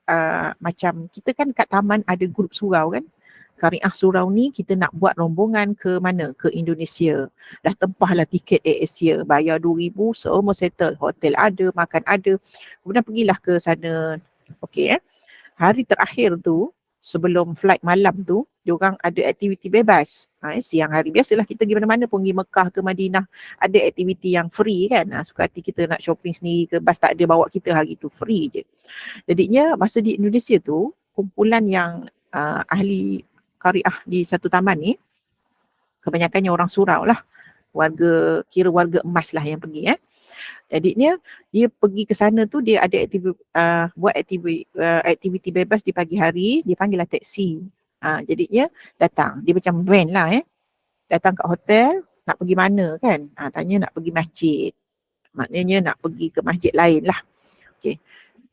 macam kita kan kat taman ada grup surau kan. Qariah surau ni kita nak buat rombongan ke mana? Ke Indonesia. Dah tempahlah tiket AirAsia. Bayar 2,000 semua settle. Hotel ada, makan ada. Kemudian pergilah ke sana. Okey Hari terakhir tu sebelum flight malam tu, diorang ada aktiviti bebas. Siang hari biasalah kita pergi mana-mana pun, pergi Mekah ke Madinah, ada aktiviti yang free kan. Suka hati kita nak shopping sendiri ke, bas tak ada bawa kita hari tu, free je. Jadinya masa di Indonesia tu, kumpulan yang ahli qariah di satu taman ni, kebanyakannya orang surau lah. Kira warga emas lah yang pergi Jadinya dia pergi ke sana tu dia ada buat aktiviti bebas di pagi hari, dia panggil lah taksi. Jadinya datang, dia macam van lah datang kat hotel, nak pergi mana kan? Tanya nak pergi masjid. Maknanya nak pergi ke masjid lain lah. Okay.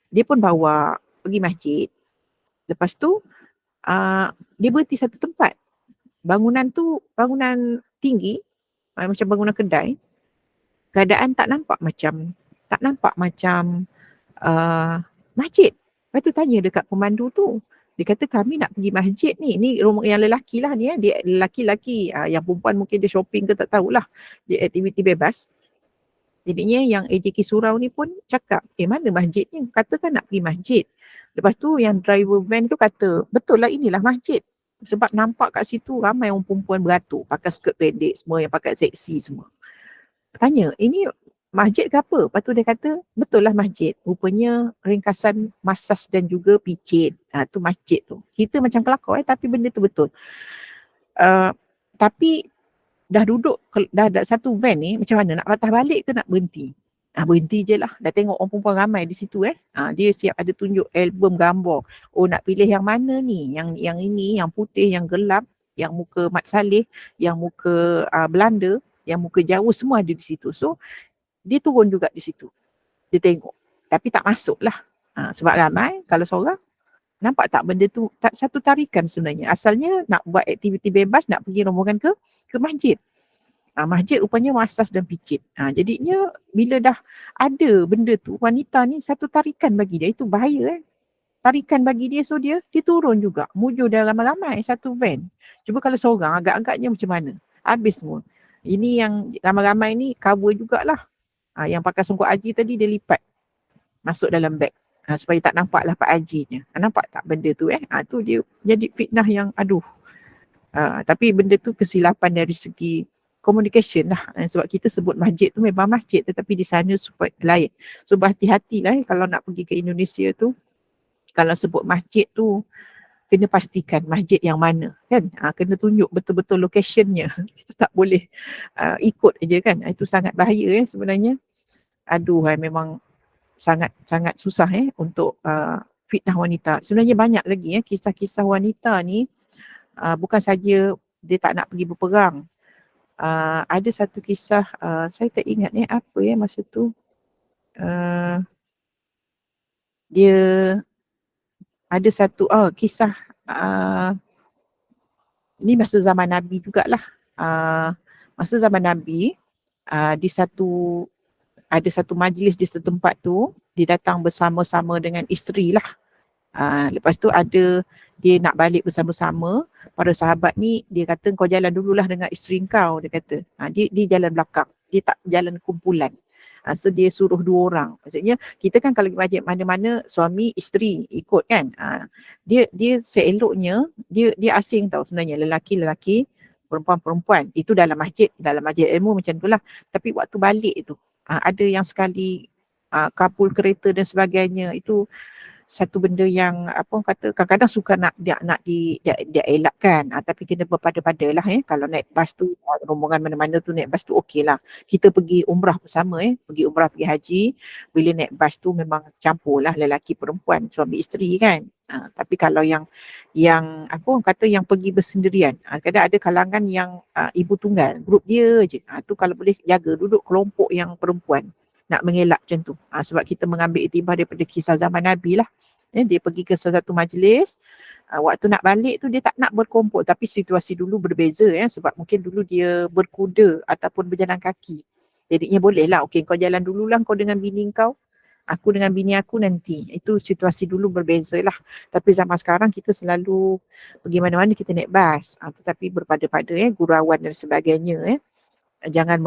Dia pun bawa pergi masjid. Lepas tu dia berhenti satu tempat. Bangunan tu bangunan tinggi, macam bangunan kedai. Keadaan tak nampak macam masjid. Lepas tu tanya dekat pemandu tu. Dia kata kami nak pergi masjid ni. Ni rumah yang lelaki lah ni Dia lelaki-lelaki. Yang perempuan mungkin dia shopping ke tak tahulah. Dia aktiviti bebas. Jadinya yang AJK Surau ni pun cakap, mana masjid ni? Katakan nak pergi masjid. Lepas tu yang driver van tu kata, betul lah inilah masjid. Sebab nampak kat situ ramai orang perempuan beratur. Pakai skirt pendek semua, yang pakai seksi semua. Tanya, ini masjid ke apa? Lepas tu dia kata, betul lah masjid. Rupanya ringkasan masas dan juga picit. Tu masjid tu. Kita macam kelakar tapi benda tu betul. Tapi dah duduk, dah satu van ni, macam mana? Nak patah balik ke nak berhenti? Berhenti je lah. Dah tengok orang perempuan ramai di situ Dia siap ada tunjuk album gambar. Oh nak pilih yang mana ni? Yang ini, yang putih, yang gelap, yang muka Mat Saleh, yang muka Belanda, yang muka Jawa, semua ada di situ. So, dia turun juga di situ. Dia tengok. Tapi tak masuk lah. Sebab ramai, kalau seorang, nampak tak benda tu, tak satu tarikan sebenarnya. Asalnya nak buat aktiviti bebas, nak pergi rombongan ke masjid. Masjid rupanya masas dan picit. Jadinya, bila dah ada benda tu, wanita ni satu tarikan bagi dia. Itu bahaya Tarikan bagi dia, so dia turun juga. Mujur dia ramai-ramai, satu van. Cuba kalau seorang, agak-agaknya macam mana? Habis semua. Ini yang ramai-ramai ni cover jugalah. Yang pakai songkok haji tadi dia lipat masuk dalam beg supaya tak nampak lah Pak Hajinya. Nampak tak benda tu tu dia jadi fitnah yang aduh. Tapi benda tu kesilapan dari segi communication lah. Sebab kita sebut masjid tu memang masjid tetapi di sana supaya lain. So berhati-hatilah kalau nak pergi ke Indonesia tu. Kalau sebut masjid tu kena pastikan masjid yang mana kan. Kena tunjuk betul-betul locationnya. Kita tak boleh ikut aja kan. Itu sangat bahaya sebenarnya. Aduh memang sangat susah untuk fitnah wanita. Sebenarnya banyak lagi kisah-kisah wanita ni bukan saja dia tak nak pergi berperang. Ada satu kisah saya tak ingat apa masa tu. Dia ada satu kisah ni masa zaman Nabi jugalah. Masa zaman Nabi ada satu majlis di satu tempat tu, dia datang bersama-sama dengan isteri lah. Lepas tu dia nak balik bersama-sama. Para sahabat ni dia kata kau jalan dululah dengan isteri kau, dia kata. Dia jalan belakang, dia tak jalan kumpulan. So dia suruh 2 orang. Maksudnya kita kan kalau pergi masjid mana-mana suami isteri ikut kan. Dia seeloknya dia asing tau sebenarnya, lelaki-lelaki, perempuan-perempuan. Itu dalam masjid ilmu macam itulah. Tapi waktu balik tu ada yang sekali kapul kereta dan sebagainya. Itu satu benda yang kadang-kadang suka nak dia elakkan, tapi kena berpada-pada lah kalau naik bas tu, rombongan mana-mana tu naik bas tu okey lah. Kita pergi umrah bersama pergi umrah, pergi haji, bila naik bas tu memang campur lah lelaki perempuan, suami isteri kan. Tapi kalau yang yang pergi bersendirian, kadang ada kalangan yang ibu tunggal, grup dia je, tu kalau boleh jaga duduk kelompok yang perempuan, nak mengelak macam tu. Sebab kita mengambil iktibar daripada kisah zaman Nabi lah. Dia pergi ke satu majlis, waktu nak balik tu dia tak nak berkumpul, tapi situasi dulu berbeza sebab mungkin dulu dia berkuda ataupun berjalan kaki. Jadinya boleh lah, okey kau jalan dululah kau dengan bini kau, aku dengan bini aku nanti. Itu situasi dulu berbeza lah. Tapi zaman sekarang kita selalu pergi mana-mana kita naik bas. Tetapi berpada-pada gurauan dan sebagainya. Jangan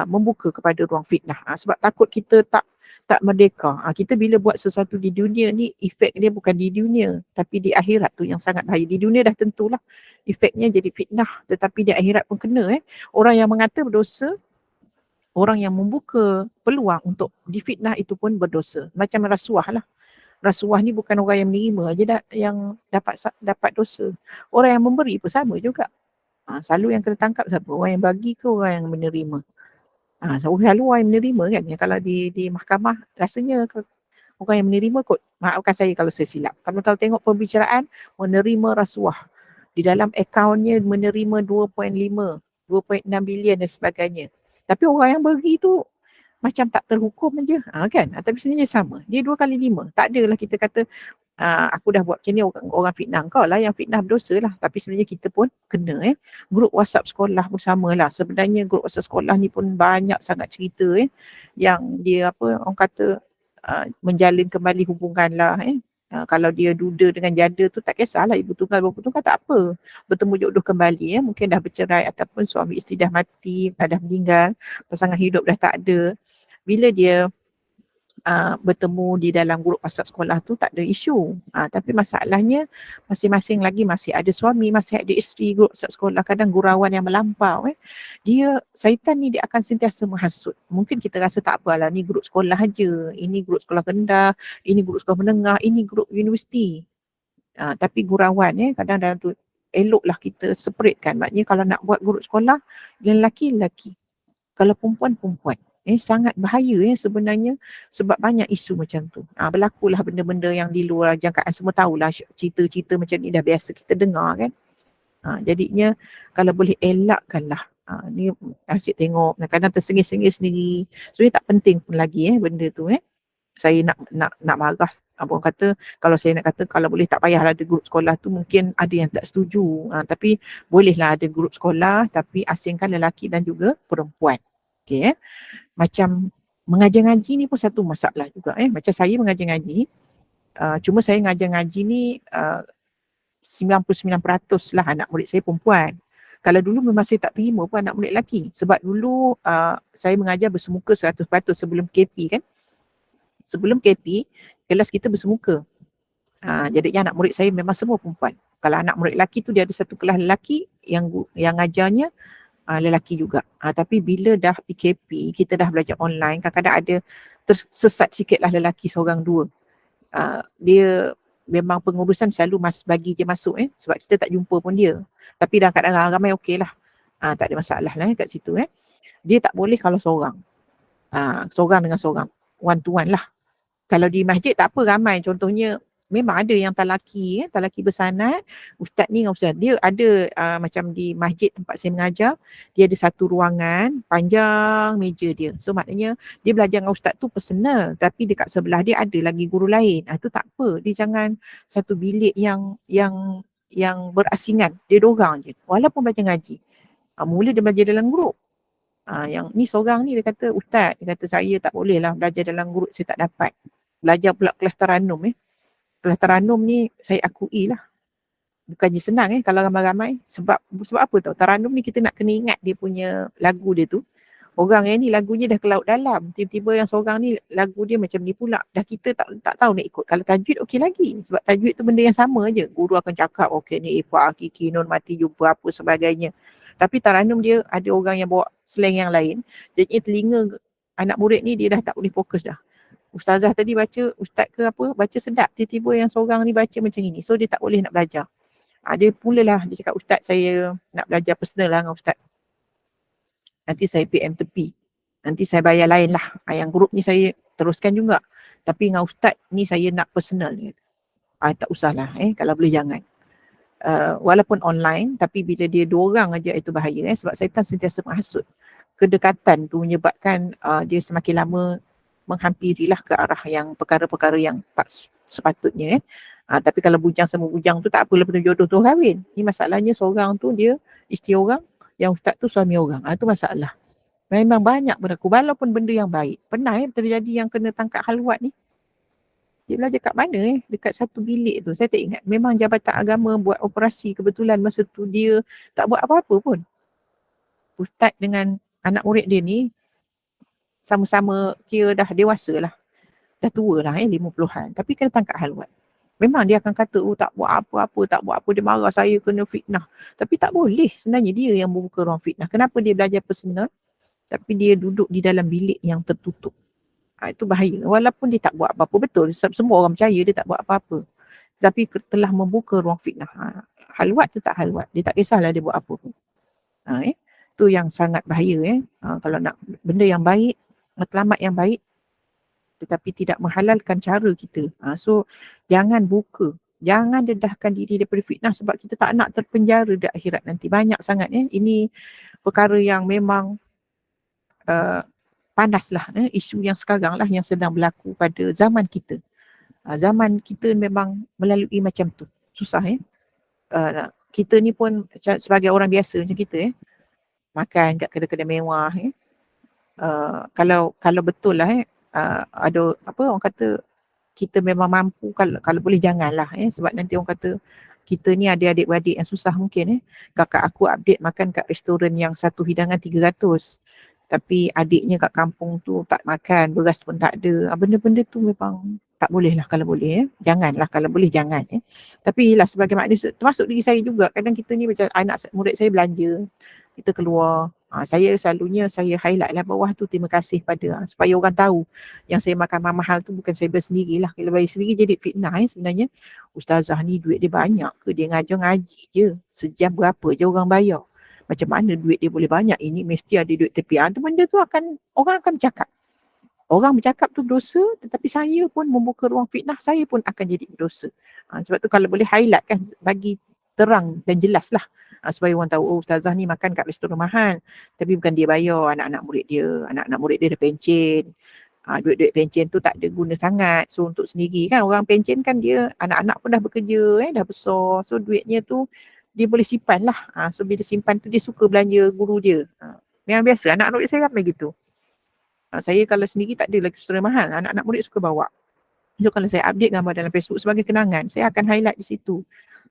membuka kepada ruang fitnah. Sebab takut kita tak merdeka. Kita bila buat sesuatu di dunia ni, efek dia bukan di dunia, tapi di akhirat tu yang sangat bahaya. Di dunia dah tentulah efeknya jadi fitnah, tetapi di akhirat pun kena. Orang yang mengata berdosa, orang yang membuka peluang untuk difitnah itu pun berdosa. Macam rasuah lah. Rasuah ni bukan orang yang menerima je yang dapat dosa. Orang yang memberi pun sama juga. Selalu yang kena tangkap siapa? Orang yang bagi ke orang yang menerima? Selalu orang yang menerima kan. Kalau di mahkamah rasanya orang yang menerima kot. Maafkan saya kalau saya silap. Kalau tengok pembicaraan menerima rasuah. Di dalam akaunnya menerima 2.5, 2.6 bilion dan sebagainya. Tapi orang yang bagi tu macam tak terhukum je. Kan? Tapi sebenarnya sama. Dia 2 kali 5. Tak adalah kita kata aku dah buat macam ni, orang fitnah kau lah yang fitnah berdosa lah. Tapi sebenarnya kita pun kena. Grup WhatsApp sekolah pun samalah. Sebenarnya grup WhatsApp sekolah ni pun banyak sangat cerita yang dia orang kata menjalin kembali hubungan lah. Kalau dia duda dengan janda tu tak kisahlah, ibu tunggal bapa tunggal tak apa. Bertemu jodoh kembali mungkin dah bercerai ataupun suami isteri dah mati, dah meninggal, pasangan hidup dah tak ada. Bila dia bertemu di dalam grup WhatsApp sekolah tu tak ada isu. Tapi masalahnya masing-masing lagi masih ada suami, masih ada isteri, grup WhatsApp sekolah kadang gurauan yang melampau. Syaitan ni dia akan sentiasa menghasut. Mungkin kita rasa tak apalah, ni grup sekolah aja, ini grup sekolah rendah, ini grup sekolah menengah, ini grup universiti. Tapi gurauan kadang dalam tu eloklah kita separate. Maknanya kalau nak buat grup sekolah, lelaki-lelaki. Kalau perempuan-perempuan. Sangat bahaya sebenarnya sebab banyak isu macam tu. Berlakulah benda-benda yang di luar jangkaan. Semua tahulah cerita-cerita macam ni dah biasa kita dengar kan. Jadinya kalau boleh elakkanlah. Ni asyik tengok, kadang tersengih-sengih sendiri. Sebenarnya tak penting pun lagi benda tu. Saya nak marah. Abang kata, kalau saya nak kata kalau boleh tak payahlah ada grup sekolah tu, mungkin ada yang tak setuju. Tapi bolehlah ada grup sekolah tapi asingkan lelaki dan juga perempuan. Okey macam mengajar ngaji ni pun satu masalah juga. Macam saya mengajar ngaji, cuma saya mengajar ngaji ni 99% lah anak murid saya perempuan. Kalau dulu memang saya tak terima pun anak murid lelaki. Sebab dulu saya mengajar bersemuka 100% sebelum KP kan. Sebelum KP, kelas kita bersemuka. Jadinya anak murid saya memang semua perempuan. Kalau anak murid lelaki tu dia ada satu kelas lelaki yang ngajarnya lelaki juga. Tapi bila dah PKP, kita dah belajar online, kadang-kadang ada tersesat sikit lah lelaki seorang dua. Dia memang pengurusan selalu bagi je masuk sebab kita tak jumpa pun dia. Tapi dah kadang-kadang ramai okey lah. Tak ada masalah lah kat situ. Dia tak boleh kalau seorang. Seorang dengan seorang. One to one lah. Kalau di masjid tak apa ramai. Contohnya memang ada yang talaki bersanad. Ustaz ni dengan ustaz. Dia ada macam di masjid tempat saya mengajar, dia ada satu ruangan, panjang meja dia. So maknanya dia belajar dengan ustaz tu personal, tapi dekat sebelah dia ada lagi guru lain. Itu tak apa. Dia jangan satu bilik yang berasingan. Dia dorang je. Walaupun belajar ngaji. Mula dia belajar dalam grup. Yang ni seorang ni dia kata, ustaz, dia kata saya tak boleh lah belajar dalam grup, saya tak dapat. Belajar pula kelas taranum Kelas taranum ni saya akui lah. Bukannya senang kalau ramai-ramai. Sebab apa tau? Taranum ni kita nak kena ingat dia punya lagu dia tu. Orang ni lagunya dah ke laut dalam. Tiba-tiba yang seorang ni lagu dia macam ni pula. Dah kita tak tahu nak ikut. Kalau tajwid okey lagi. Sebab tajwid tu benda yang sama je. Guru akan cakap okey ni ifa, kiki, nun, mati, jumpa apa sebagainya. Tapi taranum dia ada orang yang bawa slang yang lain. Jadi telinga anak murid ni dia dah tak boleh fokus dah. Ustazah tadi baca, ustaz ke apa, baca sedap. Tiba-tiba yang seorang ni baca macam ini. So dia tak boleh nak belajar. Dia mulalah, dia cakap ustaz saya nak belajar personal lah dengan ustaz. Nanti saya PM tepi. Nanti saya bayar lain lah. Yang grup ni saya teruskan juga. Tapi dengan ustaz ni saya nak personal. Tak usahlah kalau boleh jangan. Walaupun online, tapi bila dia dua orang aja itu bahaya sebab syaitan sentiasa menghasut. Kedekatan tu menyebabkan dia semakin lama menghampirilah ke arah yang perkara-perkara yang sepatutnya. Tapi kalau bujang sama bujang tu tak apa, lepas tu jodoh tu kahwin. Ni masalahnya seorang tu dia isteri orang, yang ustaz tu suami orang. Tu masalah. Memang banyak berlaku, walaupun benda yang baik. Pernah terjadi yang kena tangkap halwat ni. Dia belajar kat mana dekat satu bilik tu. Saya tak ingat. Memang Jabatan Agama buat operasi, kebetulan masa tu dia tak buat apa-apa pun. Ustaz dengan anak murid dia ni sama-sama kira dah dewasa lah. Dah tua lah 50-an. Tapi kena tangkap halwat. Memang dia akan kata, tak buat apa-apa, tak buat apa. Dia marah, saya kena fitnah. Tapi tak boleh. Sebenarnya dia yang membuka ruang fitnah. Kenapa dia belajar personal? Tapi dia duduk di dalam bilik yang tertutup. Itu bahaya. Walaupun dia tak buat apa-apa. Betul. Semua orang percaya dia tak buat apa-apa. Tapi telah membuka ruang fitnah. Halwat tetap halwat. Dia tak kisahlah dia buat apa pun. Itu yang sangat bahaya. Kalau nak benda yang baik, matlamat yang baik, tetapi tidak menghalalkan cara kita. So, jangan buka. Jangan dedahkan diri daripada fitnah sebab kita tak nak terpenjara di akhirat nanti. Banyak sangat. Ini perkara yang memang panaslah. Isu yang sekarang lah yang sedang berlaku pada zaman kita. Zaman kita memang melalui macam tu. Susah. Kita ni pun sebagai orang biasa macam kita. Makan kat kedai-kedai mewah. Kalau betul lah ada apa orang kata, kita memang mampu, kalau boleh janganlah sebab nanti orang kata kita ni ada adik-beradik yang susah mungkin kakak aku update makan kat restoran yang satu hidangan 300, tapi adiknya kat kampung tu tak makan, beras pun tak ada. Benda-benda tu memang tak boleh lah kalau boleh janganlah, kalau boleh jangan tapi lah sebagai manusia, termasuk diri saya juga, kadang kita ni macam anak murid saya belanja, kita keluar, saya selalunya saya highlight lah bawah tu terima kasih pada, supaya orang tahu yang saya makan mahal tu bukan saya bersendiri lah. Kalau bayar sendiri jadi fitnah sebenarnya. Ustazah ni duit dia banyak ke? Dia ngajar ngaji je. Sejam berapa je orang bayar? Macam mana duit dia boleh banyak? Ini mesti ada duit tepi. Tu benda tu orang akan bercakap. Orang bercakap tu berdosa, tetapi saya pun membuka ruang fitnah, saya pun akan jadi berdosa. Sebab tu kalau boleh highlight kan, bagi terang dan jelas lah. Supaya orang tahu, ustazah ni makan kat restoran mahal. Tapi bukan dia bayar, anak-anak murid dia. Anak-anak murid dia dah pencen. Duit-duit pencen tu tak ada guna sangat. So untuk sendiri kan, orang pencen kan dia, anak-anak pun dah bekerja, dah besar. So duitnya tu dia boleh simpan lah. So bila simpan tu dia suka belanja guru dia. Memang biasa, anak-anak murid saya ramai gitu. Saya kalau sendiri tak ada lagi restoran mahal. Anak-anak murid suka bawa. So kalau saya update gambar dalam Facebook sebagai kenangan, saya akan highlight di situ.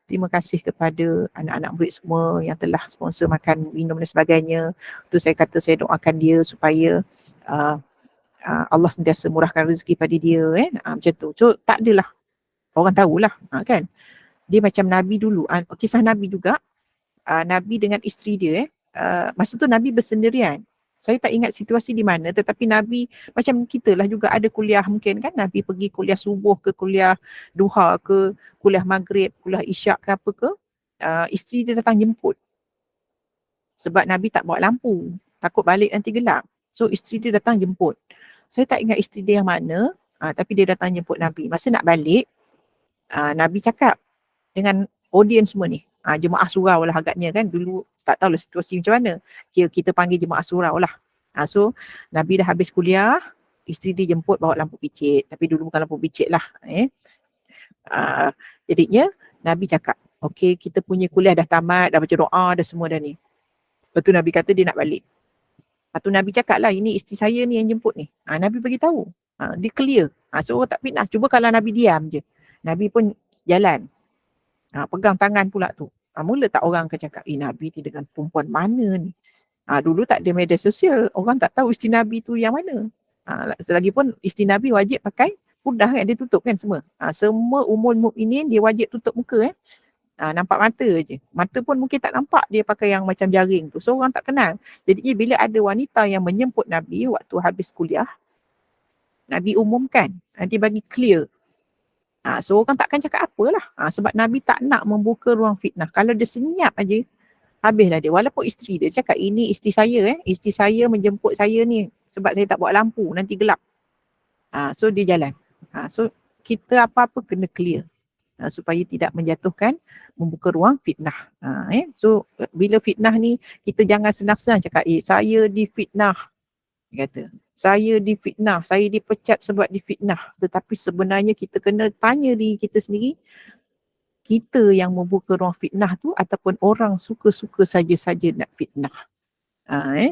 Terima kasih kepada anak-anak murid semua yang telah sponsor makan, minum dan sebagainya. Tu saya kata saya doakan dia supaya Allah sentiasa murahkan rezeki pada dia. Macam tu. So tak adalah. Orang tahulah. Kan? Dia macam Nabi dulu. Kisah Nabi juga. Nabi dengan isteri dia. Masa tu Nabi bersendirian. Saya tak ingat situasi di mana, tetapi Nabi macam kita lah juga ada kuliah mungkin kan. Nabi pergi kuliah subuh ke, kuliah duha ke, kuliah maghrib, kuliah isyak ke apa ke. Isteri dia datang jemput. Sebab Nabi tak bawa lampu. Takut balik nanti gelap. So isteri dia datang jemput. Saya tak ingat isteri dia yang mana, tapi dia datang jemput Nabi. Masa nak balik, Nabi cakap dengan audiens semua ni. Jemaah surau lah agaknya kan. Dulu tak tahulah situasi macam mana. Kita panggil jemaah surau lah. So Nabi dah habis kuliah, isteri dia jemput bawa lampu picit. Tapi dulu bukan lampu picit lah. Jadinya Nabi cakap, okey kita punya kuliah dah tamat, dah baca doa, dah semua dah ni. Lepas tu Nabi kata dia nak balik. Lepas tu Nabi cakap lah, ini isteri saya ni yang jemput ni. Nabi bagi tahu. Dia clear. So orang tak fitnah. Cuba kalau Nabi diam je. Nabi pun jalan. Pegang tangan pula tu. Mula tak orang akan cakap, Nabi ni dengan perempuan mana ni? Dulu tak ada media sosial. Orang tak tahu isteri Nabi tu yang mana. Selagipun isteri Nabi wajib pakai purdah kan. Dia tutup kan semua. Semua umul mukminin dia wajib tutup muka. Nampak mata je. Mata pun mungkin tak nampak dia pakai yang macam jaring tu. So orang tak kenal. Jadi bila ada wanita yang menjemput Nabi waktu habis kuliah, Nabi umumkan. Dia bagi clear. So orang takkan cakap apalah. Sebab Nabi tak nak membuka ruang fitnah. Kalau dia senyap aja, habislah dia. Walaupun isteri dia cakap, ini isteri saya. Isteri saya menjemput saya ni sebab saya tak bawa lampu. Nanti gelap. So dia jalan. So kita apa-apa kena clear. Supaya tidak menjatuhkan, membuka ruang fitnah. So bila fitnah ni, kita jangan senang-senang cakap, saya difitnah. Dia kata. saya difitnah, saya dipecat sebab difitnah. Tetapi sebenarnya kita kena tanya diri kita sendiri, kita yang membuka ruang fitnah tu ataupun orang suka-suka saja-saja nak fitnah.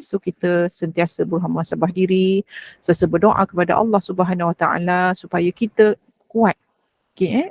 So kita sentiasa bermuhasabah diri, sentiasa berdoa kepada Allah Subhanahu Wa Taala supaya kita kuat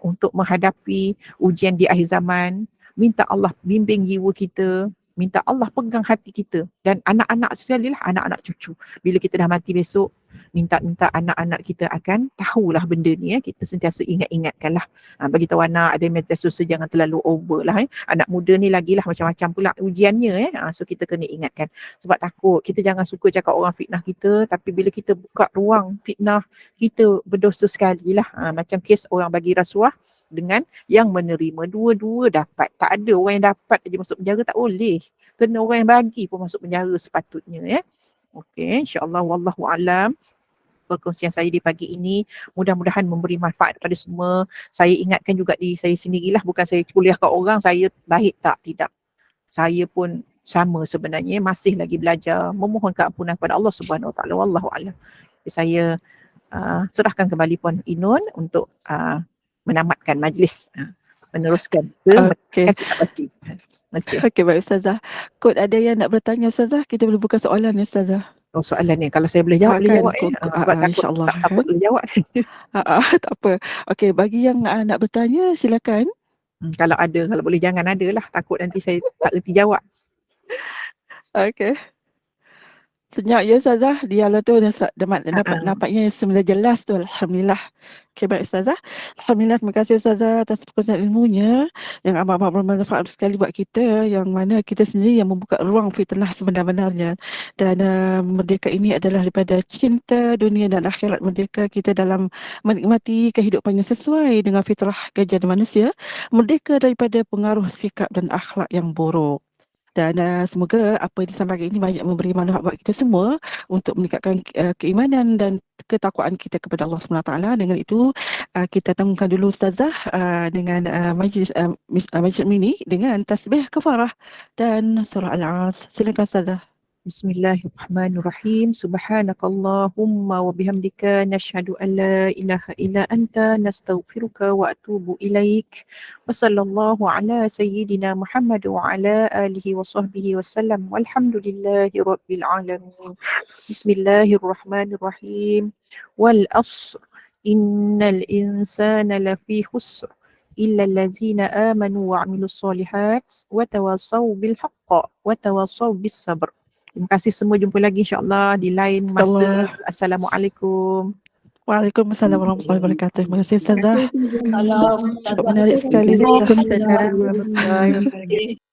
untuk menghadapi ujian di akhir zaman. Minta Allah bimbing jiwa kita, minta Allah pegang hati kita dan anak-anak sekali lah, anak-anak cucu. Bila kita dah mati besok, minta anak-anak kita akan tahulah benda ni. Kita sentiasa ingat-ingatkanlah. Bagi tahu anak ada media sosial jangan terlalu over lah. Anak muda ni lagilah macam-macam pula ujiannya. So kita kena ingatkan. Sebab takut, kita jangan suka cakap orang fitnah kita, tapi bila kita buka ruang fitnah, kita berdosa sekali lah. Macam kes orang bagi rasuah dengan yang menerima, dua-dua dapat. Tak ada orang yang dapat aja masuk penjara, tak boleh. Kena orang yang bagi pun masuk penjara sepatutnya. Okey, insya-Allah, wallahu alam. Perkongsian saya di pagi ini mudah-mudahan memberi manfaat kepada semua. Saya ingatkan juga diri saya sendirilah, bukan saya kuliah kat orang, saya baik tak, tidak. Saya pun sama sebenarnya, masih lagi belajar, memohon keampunan kepada Allah Subhanahu Wa Taala. Wallahu alam. Saya serahkan kembali Puan Inun untuk menamatkan majlis, meneruskan ke saya tak pasti. Okey, baik Ustazah. Kot ada yang nak bertanya Ustazah, kita boleh buka soalan ni Ustazah. Oh, soalan ni kalau saya boleh jawab, boleh jawab sebab insya-Allah takut boleh jawab. Tak apa. Okey, bagi yang nak bertanya silakan. Kalau ada, kalau boleh jangan ada lah, takut nanti saya tak reti jawab. Okey. Senyap ya Ustazah, dialog tu nampaknya semula jelas tu, alhamdulillah. Okey, baik Ustazah. Alhamdulillah, terima kasih Ustazah atas perkongsian ilmunya yang amat-amat bermanfaat sekali buat kita, yang mana kita sendiri yang membuka ruang fitnah sebenar-benarnya. Dan merdeka ini adalah daripada cinta dunia dan akhirat merdeka kita dalam menikmati kehidupan yang sesuai dengan fitrah kejadian manusia, merdeka daripada pengaruh sikap dan akhlak yang buruk. Dan semoga apa yang disampaikan ini banyak memberi manfaat buat kita semua untuk meningkatkan keimanan dan ketakwaan kita kepada Allah SWT. Dengan itu, kita tangguhkan dulu Ustazah dengan majlis ini dengan tasbih kafarah dan surah Al-As. Silakan Ustazah. Bismillahirrahmanirrahim. Subhanakallahumma wa bihamdika nashhadu an la ilaha illa anta nastaghfiruka wa atubu ilaik. Wa sallallahu ala sayyidina Muhammad wa ala alihi wa sahbihi wa sallam. Walhamdulillahi rabbil alamin. Bismillahirrahmanirrahim. Wal asr. Innal insana lafi khusr. Illa allazina amanu wa amilus solihat wa tawasaw bil haqq wa tawasaw bis sabr. Terima kasih semua, jumpa lagi insya-Allah di lain masa. Assalamualaikum. Waalaikumsalam warahmatullahi wabarakatuh. Terima kasih Ustazah. Assalamualaikum. Menarik sekali. Waalaikumsalam warahmatullahi wabarakatuh.